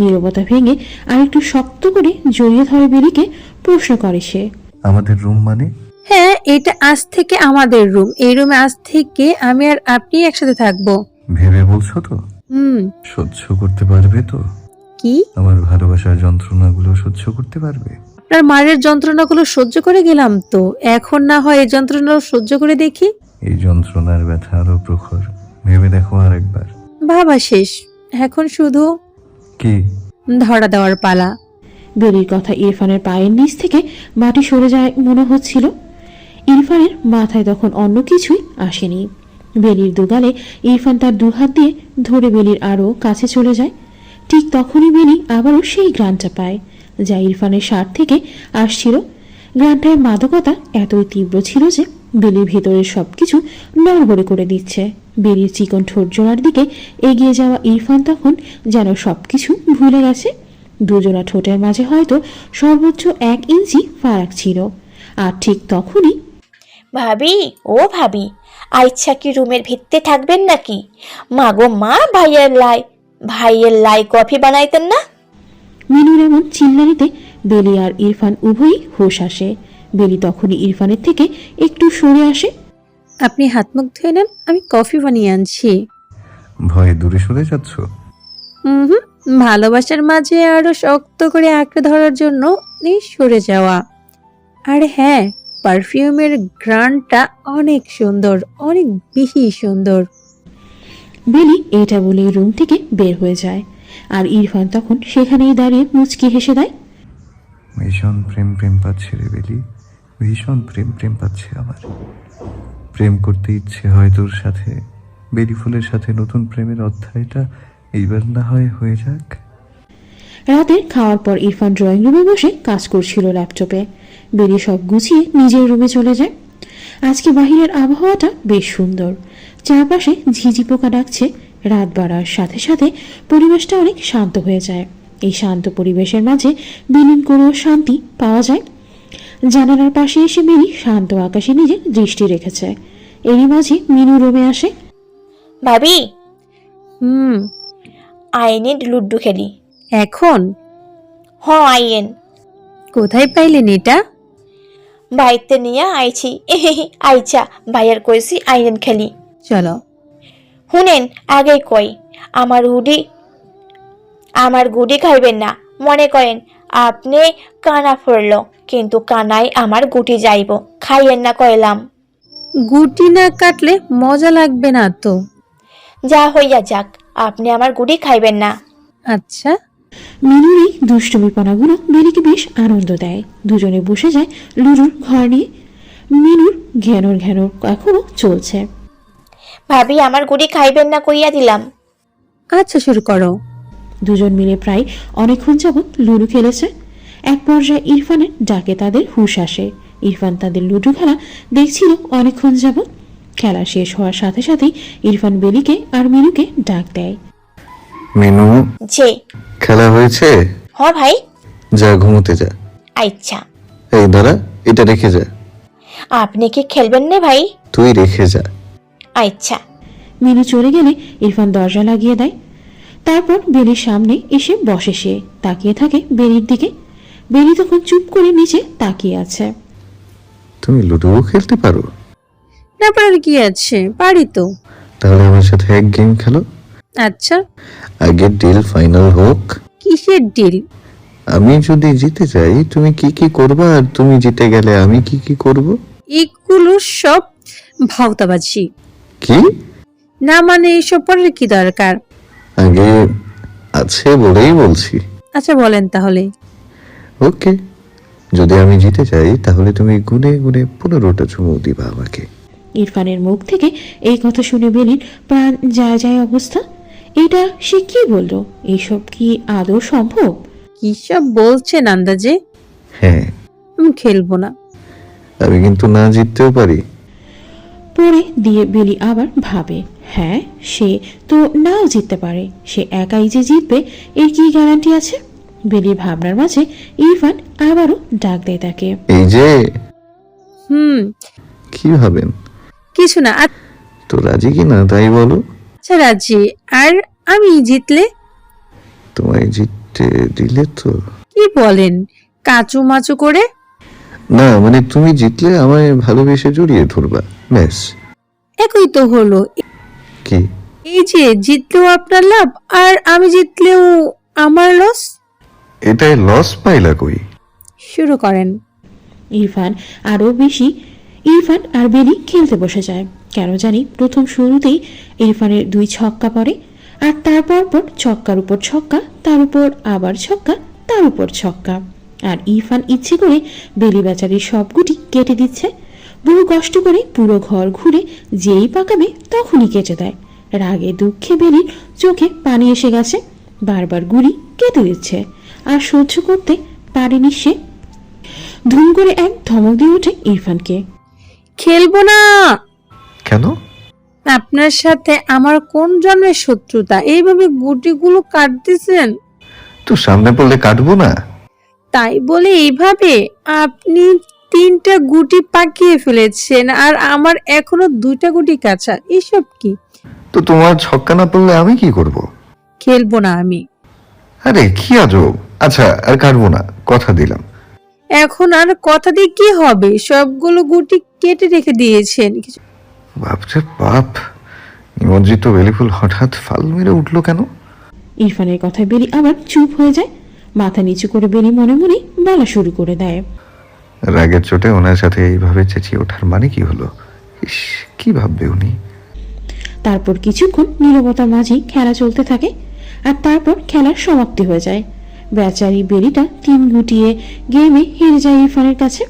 নীরবতা ভেঙে আরেকটু শক্ত করে জড়িয়ে ধরে বেলিকে। প্রশ্ন করে সে, আমাদের রুম মানে? হ্যাঁ, এটা আজ থেকে আমাদের রুম। এই রুমে আজ থেকে আমি আর আপনি একসাথে থাকবো। ভেবে বলছো তো? হুম। সহ্য করতে পারবে তো? কি? আমার ভালোবাসার যন্ত্রণাগুলো সহ্য করতে পারবে? আপনার মায়ের যন্ত্রণাগুলো সহ্য করে গেলাম তো, এখন না হয় এই যন্ত্রণা সহ্য করে দেখি। এই যন্ত্রণার ব্যথা আরো প্রখর। ভেবে দেখো আর একবার। ভাবা শেষ, এখন শুধু কি? ধরা দেওয়ার পালা। বেলির কথা ইরফানের পায়ের নিচ থেকে মাটি সরে যায় মনে হচ্ছিল। ইরফানের মাথায় তখন অন্য কিছুই আসেনি। বেলির দুগালে ইরফান তার দুহাত দিয়ে ধরে বেলির আরও কাছে চলে যায়। ঠিক তখনই বেলি আবারও সেই গ্রানটা পায়, যা ইরফানের শার্ট থেকে আসছিল। গ্রানটায় মাদকতা এতই তীব্র ছিল যে বেলির ভেতরের সবকিছু নড়বড়ে করে দিচ্ছে। বেলির চিকন ঠোঁট জোড়ার দিকে এগিয়ে যাওয়া ইরফান তখন যেন সবকিছু ভুলে গেছে। দুজোড়া ঠোঁটের মাঝে হয়তো সর্বোচ্চ 1 ইঞ্চি ফারাক ছিল। আর ঠিক তখনই, ভাবি, ও ভাবি, আচ্ছা কি রুমের ভিত্তে থাকবেন নাকি? মা গো মা, ভাইয়ের লাই কফি বানাইতেন না? মিনুর এমন চিল্লানিতে বেলি আর ইরফান উভয়ই হুঁশ আসে। বেলি তখনই ইরফানের থেকে একটু সরে আসে। আপনি হাত মুখ ধুয়ে নেন, আমি কফি বানিয়ে আনছি। ভয়ে দূরে সরে যাচ্ছ? হুম, ভালোবাসার মাঝে আরো শক্ত করে আঁকড়ে ধরার জন্য এই সরে যাওয়া। আর হ্যাঁ, পারফিউমের ঘ্রাণটা অনেক সুন্দর, অনেক বেশি সুন্দর। বেলি এটা বলে রুম থেকে বের হয়ে যায়। আর ইরফান তখন সেখানেই দাঁড়িয়ে মুচকি হেসে দেয়। ভীষণ প্রেম প্রেম পাচ্ছে রে বেলি, ভীষণ প্রেম প্রেম পাচ্ছে আমার। প্রেম করতে ইচ্ছে হয় তোর সাথে। বেলি ফুলের সাথে নতুন প্রেমের অধ্যায়টা এইবার না হয় হয়ে যাক। রাতের খাওয়ার পর ইরফান ড্রয়িং রুমে বসে কাজ করছিল ল্যাপটপে। বেরিয়ে সব গুছিয়ে নিজের রুমে চলে যায়। আজকে বাহিরের আবহাওয়াটা বেশ সুন্দর। চারপাশে ঝিঝি পোকা ডাকছে। রাত বাড়ার সাথে সাথে পরিবেশটা অনেক শান্ত হয়ে যায়। এই শান্ত পরিবেশের মাঝে বিলীন করেও শান্তি পাওয়া যায়। জানালার পাশে এসে বেরি শান্ত আকাশে নিজের দৃষ্টি রেখেছে। এরই মাঝে মিনু রুমে আসে। ভাবি, হুম। আইনের লুড্ডু খেলি। এখন আইয়েন। কোথায় পাইলেন এটা? বাড়িতে নিয়ে আইছি। আইছা, ভাইয়ার কইছি আইনেন খেলি। চলো। শুনেন, আগে কই, আমার গুডি খাইবেন না। মনে করেন আপনি কানা ফুরল, কিন্তু কানাই আমার গুটি যাইব। খাইয়েন না কইলাম। গুটি না কাটলে মজা লাগবে না তো। যা হইয়া যাক, আপনি আমার গুটি খাইবেন না। আচ্ছা। মিনুর এই দুষ্টমিপনাগুলো বেলিকে বেশ আনন্দ দেয়। দুজনে বসে যায় লুরুর ঘর নিয়ে। মিনুর ঘ্যানোর ঘ্যানোর এখনো চলছে। ভাবি, আমার গুটি খাইবেন না কইয়া দিলাম। আচ্ছা, শুরু করো। দুজন মিলে প্রায় অনেকক্ষণ যাবৎ লুডো খেলেছে। এক পর্যায়ে ইরফানের ডাকে তাদের হুঁশ আসে। ইরফান তাদের লুডো খেলা দেখছিল অনেকক্ষণ যাবৎ। খেলা শেষ হওয়ার সাথে সাথেই ইরফান বেলিকে আর মিনুকে ডাক দেয়। মিনু, যে খেলা হয়েছে? ভাই। যা ঘুমোতে যা। আচ্ছা। এই দাঁড়া, এটা রেখে যা। আপনি কি খেলবেন না ভাই? তুই রেখে যা। আচ্ছা। মিনু চলে গেলে ইরফান দরজা লাগিয়ে দেয়। তারপর বেলির সামনে এসে বসে সে। তাকিয়ে থাকে বেলির দিকে। বেলি তখন চুপ করে নিচে তাকিয়ে আছে। তুমি লুডো খেলতে পারো? না পারার কি আছে, পারি তো। তাহলে আমার সাথে এক গেম খেলো। আচ্ছা। আগের ডিল ফাইনাল হোক। কিসের ডিল? আমি যদি জিতে যাই তুমি কি কি করবা, আর তুমি জিতে গেলে আমি কি কি করব? এগুলো সব ভাওতাবাজি। কি? না মানে এসব পরের কি দরকার? আগে আছে বলেই বলছি। আচ্ছা বলেন তাহলে। ওকে, যদি আমি জিতে যাই তাহলে তুমি গুনে গুনে 15টা চুমু দিবা আমাকে। ইরফানের মুখ থেকে এই কথা শুনে বেলির প্রাণ যায় যায় অবস্থা। এটা সে কি বললো? এইসব কি আদৌ সম্ভব? কি সব বলছেন আন্দাজে? হ্যাঁ, আমি খেলবো না। আমি কিন্তু না জিততেও পারি। পরে দিয়ে বেলি আবার ভাবে, হ্যাঁ, সে তো নাও জিততে পারে, সে একাই যে জিতবে এর কি গ্যারান্টি আছে? বেলির ভাবনার মাঝে ইরফান আবারও ডাক দেয় তাকে। এই যে হুম, কি ভাবেন? কিছু না। তো রাজি কি না তাই বলো। আচ্ছা রাজি। আর আমি জিতলে? তোমায় জিততে দিলে তো? কি বলেন কাচু মাচু করে? না মানে তুমি জিতলে আমায় ভালোবেসে জড়িয়ে ধরবা, ব্যাস। একই তো হলো। কি? এই যে জিতলেও আপনার লাভ, আর আমি জিতলেও আমার লস। এটাই লস পাইলা কই? শুরু করেন। ইরফান আর বেলি খেলতে বসে যায়। কেন জানি প্রথম শুরুতেই ইরফানের 2 ছক্কা পড়ে, আর তারপর ছক্কার উপর ছক্কা, তার উপর আবার ছক্কা, তার উপর ছক্কা। আর ইরফান ইচ্ছে করে বেলি বেচারির সব গুটি কেটে দিচ্ছে। বহু কষ্ট করে পুরো ঘর ঘুরে যেই পাকাবে তখনই কেটে দেয়। রাগে দুঃখে বেলির চোখে পানি এসে গেছে, বারবার গুড়ি কেটে দিচ্ছে, আর সহ্য করতে পারেনি সে। ধুম করে এক ধমক দিয়ে ওঠে ইরফানকে। খেলবো না। কেন? আপনার সাথে আমার কোন জন্মের শত্রুতা? এইভাবে গুটিগুলো কাটতেছেন। তো সামনে পড়লে কাটবো না? তাই বলে এইভাবে? আপনি 3টা গুটি পাকিয়ে ফেলেছেন, আর আমার এখনো 2টা গুটি কাঁচা। এসব কি? তো তোমার ছক্কা না পড়লে আমি কি করব? খেলবো না আমি। আরে কি আজব। আচ্ছা আর কাটবো না, কথা দিলাম। এখন আর কথা দিয়ে কি হবে? সবগুলো গুটি কেটে রেখে দিয়েছেন। বাপরে বাপ, নিমজ্জিত বেলিফুল হঠাৎ ফাল মেরে উঠলো কেন? ইরফানের কথায় বেলি আবার চুপ হয়ে যায়। মাথা নিচু করে বেলি মনে মনে বলা শুরু করে দেয়। রাগের চোটে ওনার সাথে এইভাবে চেঁচিয়ে ওঠার মানে কি হলো? ইস, কি ভাববে উনি? তারপর কিছুক্ষণ নীরবতার মাঝেই খেলা চলতে থাকে, আর তারপর খেলার সমাপ্তি হয়ে যায়। বেচারি বেলিটা 3 গুটিয়ে গেমে হেরে যায় ইরফানের কাছে।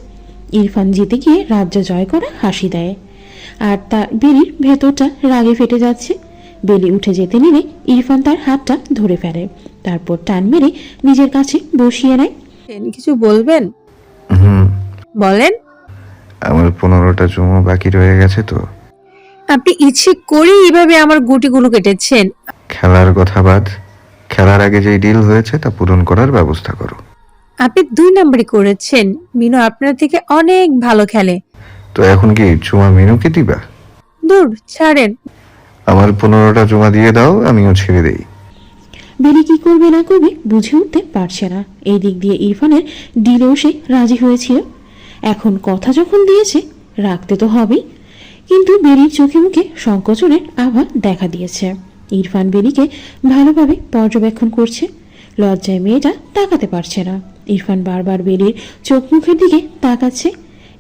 ইরফান জিতে গিয়ে রাজ্য জয় করা হাসি দেয়, আর তার বেলির ভেতরটা রাগে ফেটে যাচ্ছে। বেলি উঠে যেতে নিলে ইরফান তার হাতটা ধরে ফেলে, তারপর টান মেরে নিজের কাছে বসিয়ে নেয়। কিছু বলবেন? হুম, বলেন। আমার 15টা চুমো বাকি রয়ে গেছে তো। আপনি ইচ্ছে করে এইভাবে আমার গুটিগুলো কেটেছেন। খেলার কথা বাদ, খেলার আগে যে ডিল হয়েছে তা পূরণ করার ব্যবস্থা করো। আপনি 2 নাম্বারই করেছেন। মিনু আপনার থেকে অনেক ভালো খেলে। তো এখন কি চুমা মিনুকে দিবা? দূর ছাড়েন। আমার 15টা চুমা দিয়ে দাও, আমিও ছেড়ে দেই। বেলি কি করবে না করবে বুঝে উঠতে পারছে না। এই দিক দিয়ে ইরফানের ডিলেও সে রাজি হয়েছিল। এখন কথা যখন দিয়েছে রাখতে তো হবেই। কিন্তু বেলির চোখে মুখে সংকোচনের আভা দেখা দিয়েছে। ইরফান বেলিকে ভালোভাবে পর্যবেক্ষণ করছে। লজ্জায় মেয়েটা তাকাতে পারছে না। ইরফান বারবার বেলির চোখ মুখের দিকে তাকাচ্ছে।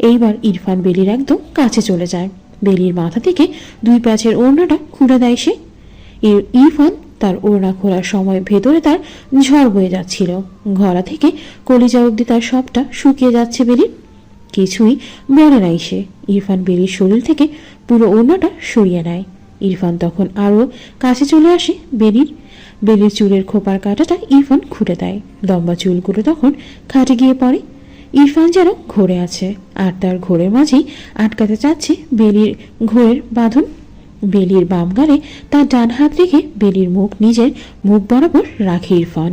এইবার ইরফান বেলির একদম কাছে চলে যায়। বেলির মাথা থেকে 2 প্যাচের ওড়নাটা খুলে দেয় সে। ইরফান তার ওড়না খোলার সময় ভেতরে তার ঝড় বয়ে যাচ্ছিল। গলা থেকে কলিজা অবধি তার সবটা শুকিয়ে যাচ্ছে বেলির। কিছুই বলে নাই সে। ইরফান বেলির শরীর থেকে পুরো ওড়নাটা সরিয়ে নেয়। ইরফান তখন আরও কাছে চলে আসে বেলির চুলের খোপার কাঁটাটা ইরফান খুঁটে দেয়। লম্বা চুলগুলো তখন খাটে গিয়ে পড়ে। ইরফান যেন ঘোরে আছে, আর তার ঘোরের মাঝেই আটকাতে চাচ্ছে বেলির ঘোরের বাঁধন। বেলির বাম গালে তার ডান হাত রেখে বেলির মুখ নিজের মুখ বরাবর রাখে ইরফান।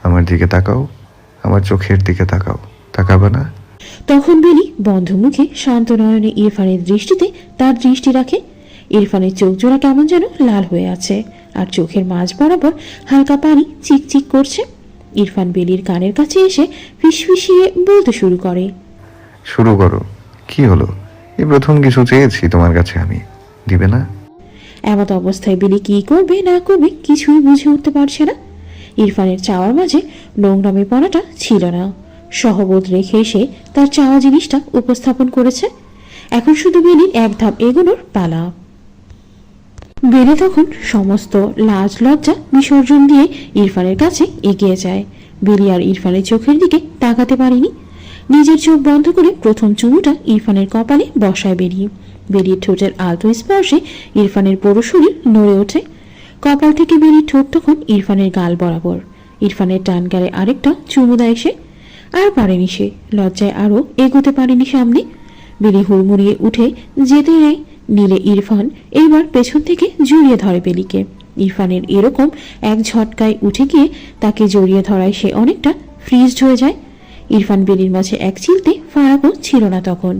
আমার দিকে তাকাও, আমার চোখের দিকে তাকাও। তাকাবে না? তখন বেলি বন্ধ মুখে শান্ত নয়নে ইরফানের দৃষ্টিতে তার দৃষ্টি রাখে। ইরফানের চোখ জোড়া কেমন যেন লাল হয়ে আছে, আর চোখের মাঝ বরাবর হালকা পানি চিকচিক করছে। ইরফান বেলির কানের কাছে এসে ফিসফিসিয়ে বলতে শুরু করে। শুরু করো। কি হলো? এই প্রথম কিছু চেয়েছি তোমার কাছে আমি, দিবে না? এমত অবস্থায় বেলি কি করবে না করবে কিছুই বুঝে উঠতে পারছে না। ইরফানের চাওয়ার মাঝে নোংরামিপনাটা ছিল না। সহবোধ রেখে সে তার চাওয়া জিনিসটা উপস্থাপন করেছে। এখন শুধু বেলির এক ধাপ এগোনোর পালা। বেলি তখন সমস্ত লাজ লজ্জা বিসর্জন দিয়ে ইরফানের কাছে এগিয়ে যায়। বেলি আর ইরফানের চোখের দিকে তাকাতে পারেনি। নিজের চোখ বন্ধ করে প্রথম চুমুটা ইরফানের কপালে বসায় বেলির ঠোঁটের আলতো স্পর্শে ইরফানের পুরো শরীর নড়ে ওঠে। কপাল থেকে বেলির ঠোঁট তখন ইরফানের গাল বরাবর। ইরফানের টান গালে আরেকটা চুমু দেয় সে। আর পারেনি সে, লজ্জায় আরো এগোতে পারেনি সামনে। বেলি হুড়মুড়িয়ে উঠে যেতে নেয় নীলে ইরফান এইবার পেছন থেকে জড়িয়ে ধরে বেলিকে। ইরফানের এরকম এক ঝটকায় উঠে গিয়ে তাকে জড়িয়ে ধরায় সে অনেকটা ফ্রিজড হয়ে যায়। ইরফান বেলির মাঝে এক চিলতে ফারাকও ছিল না তখন।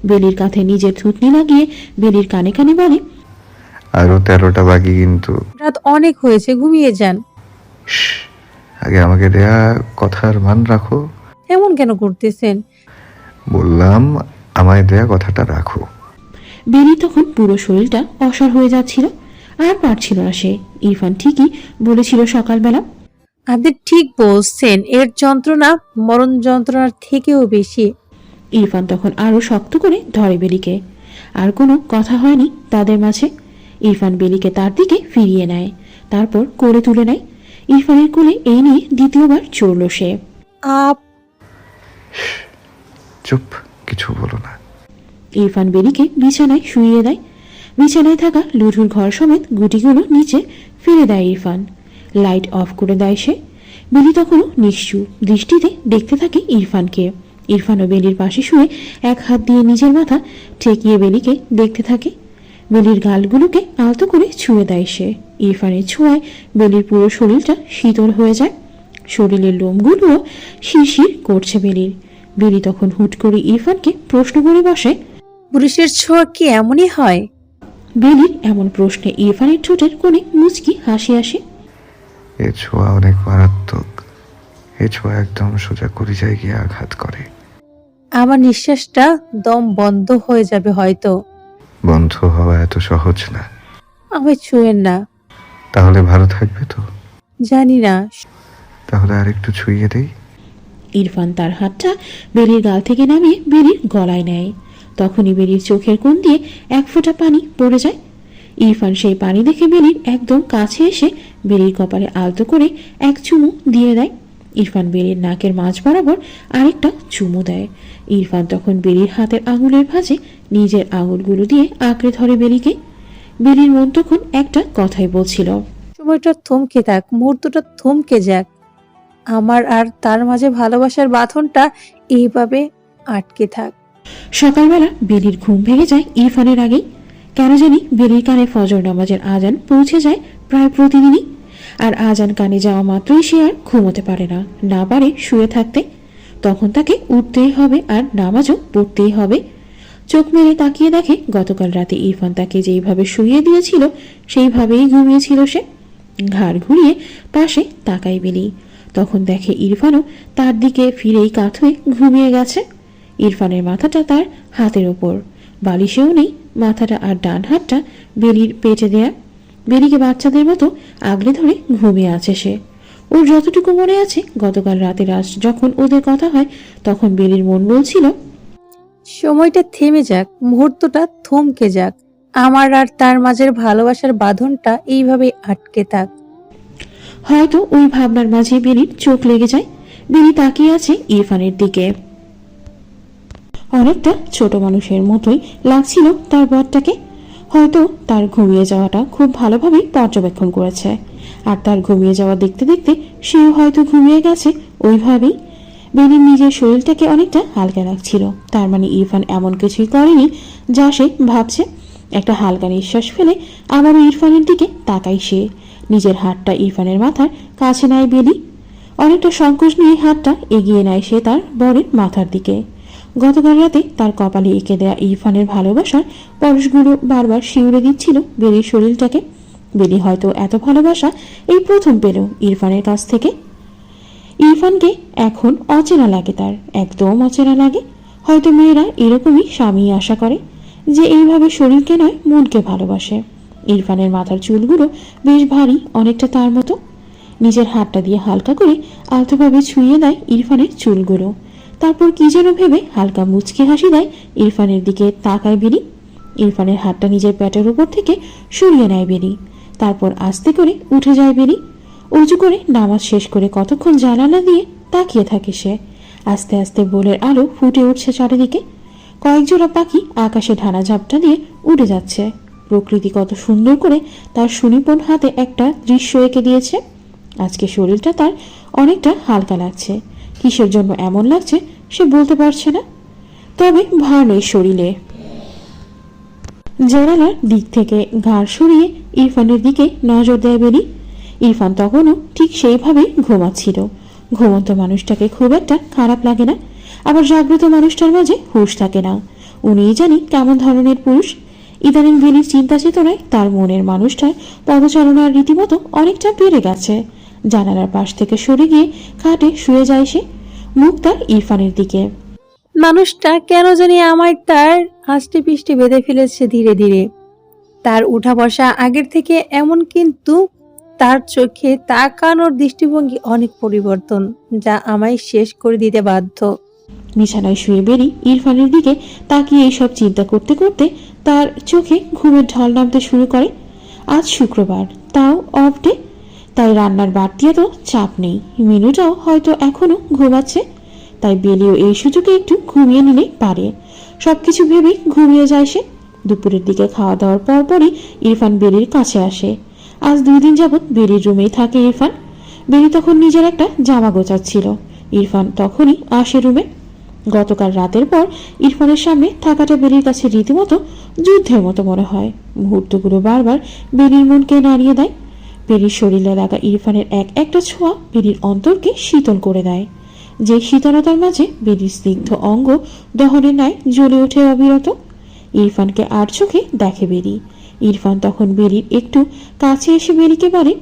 বেলির কাঁধে নিজের থুতনি লাগিয়ে বেলির কানে কানে বলে, আরো 13টা বাকি কিন্তু। রাত অনেক হয়েছে, ঘুমিয়ে যান। শ্, আগে আমাকে দেয়া কথার মান রাখো। এমন কেন করতেছেন? বললাম আমায় দেয়া কথাটা রাখো। বেলির তখন পুরো শরীরটা অসাড় হয়ে যাচ্ছিল, আর পারছিল না সে। ইরফান ঠিকই বলেছিল সকালবেলা। আপনি ঠিক বলছেন, এর যন্ত্রণা মরণ যন্ত্রণার থেকেও বেশি। ইরফান তখন আরো শক্ত করে ধরে বেলিকে। আর কোনো কথা হয়নি তাদের মাঝে। ইরফান বেলিকে তার দিকে ফিরিয়ে নেয়, তারপর কোলে তুলে নেয়। ইরফানের কোলে এই নিয়ে দ্বিতীয়বার চড়ল সে। আপ চুপ, কিছু বলো না। ইরফান বেলিকে বিছানায় শুইয়ে দেয়। বিছানায় থাকা লুঠুর ঘর সমেত গুটিগুলো নিচে ফেলে দেয় ইরফান। লাইট অফ করে দেয় সে। বেলি তখনও নিশ্চুপ দৃষ্টিতে দেখতে থাকে ইরফানকে। ইরফানও বেলির পাশে শুয়ে এক হাত দিয়ে নিজের মাথা ঠেকিয়ে বেলিকে দেখতে থাকে। বেলির গালগুলোকে আলতো করে ছুঁয়ে দেয় সে। ইরফানের ছোঁয়ায় বেলির পুরো শরীরটা শীতল হয়ে যায়। শরীরের লোমগুলোও শিরশির করছে বেলির। বেলি তখন হুট করে ইরফানকে প্রশ্ন করে বসে। পুরুষের ছোঁয়া কি এমনই হয়? বেলির এমন প্রশ্নে ইরফানের ঠোঁটের কোণে মুচকি হাসি আসে। এ ছোঁয়া অনেক মারাত্মক। এ ছোঁয়া একদম সোজা কলিজায় গিয়ে আঘাত করে। আমার নিঃশ্বাসটা দম বন্ধ হয়ে যাবে হয়তো। বন্ধ হওয়া এত সহজ না। আমায় ছুঁয়েন না। তাহলে ভালো থাকবে তো? জানি না। তাহলে আরেকটু ছুঁয়ে দেই। ইরফান তার হাতটা বেলির গাল থেকে নামিয়ে বেলির গলায় নেয়। তখনই বেলির চোখের কোণ দিয়ে এক ফোঁটা পানি পড়ে যায়। ইরফান সেই পানি দেখে বেলির একদম কাছে এসে বেলির কপালে আলতো করে এক চুমু দিয়ে দেয়। ইরফান বেলির নাকের মাঝ বরাবর আরেকটা চুমু দেয়। ইরফান তখন বেলির হাতের আঙুলের ভাঁজে নিজের আঙুলগুলো দিয়ে আঁকড়ে ধরে বেলিকে। বেলির মন তখন একটা কথাই বলছিল, সময়টা থমকে থাক, মুহূর্তটা থমকে যাক। আমার আর তার মাঝে ভালোবাসার বাঁধনটা এইভাবে আটকে থাক। সকালবেলা বেলির ঘুম ভেঙে যায় ইরফানের আগেই। কেন জানি বেলির কানে ফজর নামাজের আজান পৌঁছে যায় প্রায় প্রতিদিনই। আর আজান কানে যাওয়া মাত্রই সে আর ঘুমোতে পারে না, না পারে শুয়ে থাকতে। তখন তাকে উঠতেই হবে আর নামাজও পড়তেই হবে। চোখ মেরে তাকিয়ে দেখে গতকাল রাতে ইরফান তাকে যেইভাবে শুইয়ে দিয়েছিল সেইভাবেই ঘুমিয়েছিল সে। ঘাড় ঘুরিয়ে পাশে তাকায় বেলি। তখন দেখে ইরফানও তার দিকে ফিরেই কাত হয়ে ঘুমিয়ে গেছে। ইরফানের মাথাটা তার হাতের ওপর, বালিশেও নেই মাথাটা, আর ডান হাতটা বেলির পেটে দেয়া। বেলিকে বাচ্চাদের মতো আগলে ধরে ঘুমিয়ে আছে সে। ওর যতটুকু মনে আছে গতকাল রাতে যখন ওদের কথা হয় তখন বেলির মন বলছিল, সময়টা থেমে যাক, মুহূর্তটা থমকে যাক। আমার আর তার মাঝের ভালোবাসার বাঁধনটা এইভাবে আটকে থাক। হয়তো ওই ভাবনার মাঝে বেলির চোখ লেগে যায়। বেলি তাকিয়ে আছে ইরফানের দিকে। অনেকটা ছোট মানুষের মতোই লাগছিল তার বরটাকে। হয়তো তার ঘুমিয়ে যাওয়াটা খুব ভালোভাবেই পর্যবেক্ষণ করেছে, আর তার ঘুমিয়ে যাওয়া দেখতে দেখতে সেও হয়তো ঘুমিয়ে গেছে ওইভাবেই। বেলির নিজের শরীরটাকে অনেকটা হালকা লাগছিল। তার মানে ইরফান এমন কিছুই করেনি যা সে ভাবছে। একটা হালকা নিঃশ্বাস ফেলে আবারও ইরফানের দিকে তাকায় সে। নিজের হাতটা ইরফানের মাথার কাছে নেয় বেলি। অনেকটা সংকোচ নিয়ে হাতটা এগিয়ে নেয় সে তার বরের মাথার দিকে। গতকাল রাতে তার কপালে এঁকে দেয়া ইরফানের ভালোবাসার পরশগুলো বারবার শিউরে দিচ্ছিল বেলির শরীরটাকে। বেলি হয়তো এত ভালোবাসা এই প্রথম পেল ইরফানের কাছ থেকে। ইরফানকে এখন অচেনা লাগে, তার একদম অচেনা লাগে। হয়তো মেয়েরা এরকমই স্বামী আশা করে, যে এইভাবে শরীরকে নয় মনকে ভালোবাসে। ইরফানের মাথার চুলগুলো বেশ ভারী, অনেকটা তার মতো। নিজের হাতটা দিয়ে হালকা করে আলতোভাবে ছুঁয়ে দেয় ইরফানের চুলগুলো। তারপর কি যেন ভেবে হালকা মুচকি হাসি দেয় ইরফানের দিকে তাকায় বেলি। ইরফানের হাতটা নিজের পেটের উপর থেকে সরিয়ে নেয় বেলি। তারপর আস্তে করে উঠে যায় বেলি। উঁচু করে নামাজ শেষ করে কতক্ষণ জানালা দিয়ে তাকিয়ে থাকে সে। আস্তে আস্তে বোলের আলো ফুটে উঠছে চারিদিকে। কয়েক জোড়া পাখি আকাশে ঢানা ঝাপটা দিয়ে উড়ে যাচ্ছে। প্রকৃতি কত সুন্দর করে তার সুনিপুণ হাতে একটা দৃশ্য এঁকে দিয়েছে। আজকে শরীরটা তার অনেকটা হালকা লাগছে। কিসের জন্য এমন লাগছে সে বলতে পারছে না, তবে ভার নেই শরীরে। জানালার দিক থেকে ঘাড় সরিয়ে ইরফানের দিকে নজর দেয় বেলি। ইরফান তখনও ঠিক সেইভাবেই ঘুমাচ্ছিল। ঘুমন্ত মানুষটাকে খুব একটা খারাপ লাগে না, আবার জাগ্রত মানুষটার মাঝে হুঁশ থাকে না। উনিই জানি কেমন ধরনের পুরুষ। ইদানিং বেলির চিন্তা চেতনায় তার মনের মানুষটার পদচারণার রীতিমতো অনেকটা বেড়ে গেছে। জানালার পাশ থেকে সরে গিয়ে খাটে শুয়ে যায় সে, মুখ তার ইরফানের দিকে। মানুষটা কেন জানি আমায় তার আষ্টে পিষ্টে বেঁধে ফেলেছে ধীরে ধীরে। তার উঠা বসা আগের থেকে এমন, কিন্তু তার চোখে তাকানোর দৃষ্টিভঙ্গি অনেক পরিবর্তন, যা আমায় শেষ করে দিতে বাধ্য। বিছানায় শুয়ে বেরি ইরফানের দিকে তাকিয়ে এইসব চিন্তা করতে করতে তার চোখে ঘুমের ঢল নামতে শুরু করে। আজ শুক্রবার, তাও অফ ডে, তাই রান্নার বাড়তি এত চাপ নেই। মিনুটাও হয়তো এখনো ঘুমাচ্ছে, তাই বেলিও এই সুযোগে একটু ঘুমিয়ে নিলেই পারে। সবকিছু ভেবেই ঘুমিয়ে যায় সে। দুপুরের দিকে খাওয়া দাওয়ার পরপরই ইরফান বেলির কাছে আসে। আজ 2 দিন যাবৎ বেলির রুমেই থাকে ইরফান। বেলি তখন নিজের একটা জামা গোছাচ্ছিল। ইরফান তখনই আসে রুমে। গতকাল রাতের পর ইরফানের সামনে থাকাটা বেলির কাছে রীতিমতো যুদ্ধের মতো মনে হয়। মুহূর্তগুলো বারবার বেলির মনকে নাড়িয়ে দেয়। বেলির শরীরে লাগা ইরফানের এক একটা ছোঁয়া বেলির অন্তরকে শীতল করে দেয়। যে শীতলতার মাঝে বেলির স্নিগ্ধ অঙ্গ দহনের ন্যায় জ্বলে ওঠে অবিরত। ইরফানকে আর চোখে দেখে বেলি। ইরফান তখন বেলির একটু কাছে এসে বেলিকে বলে,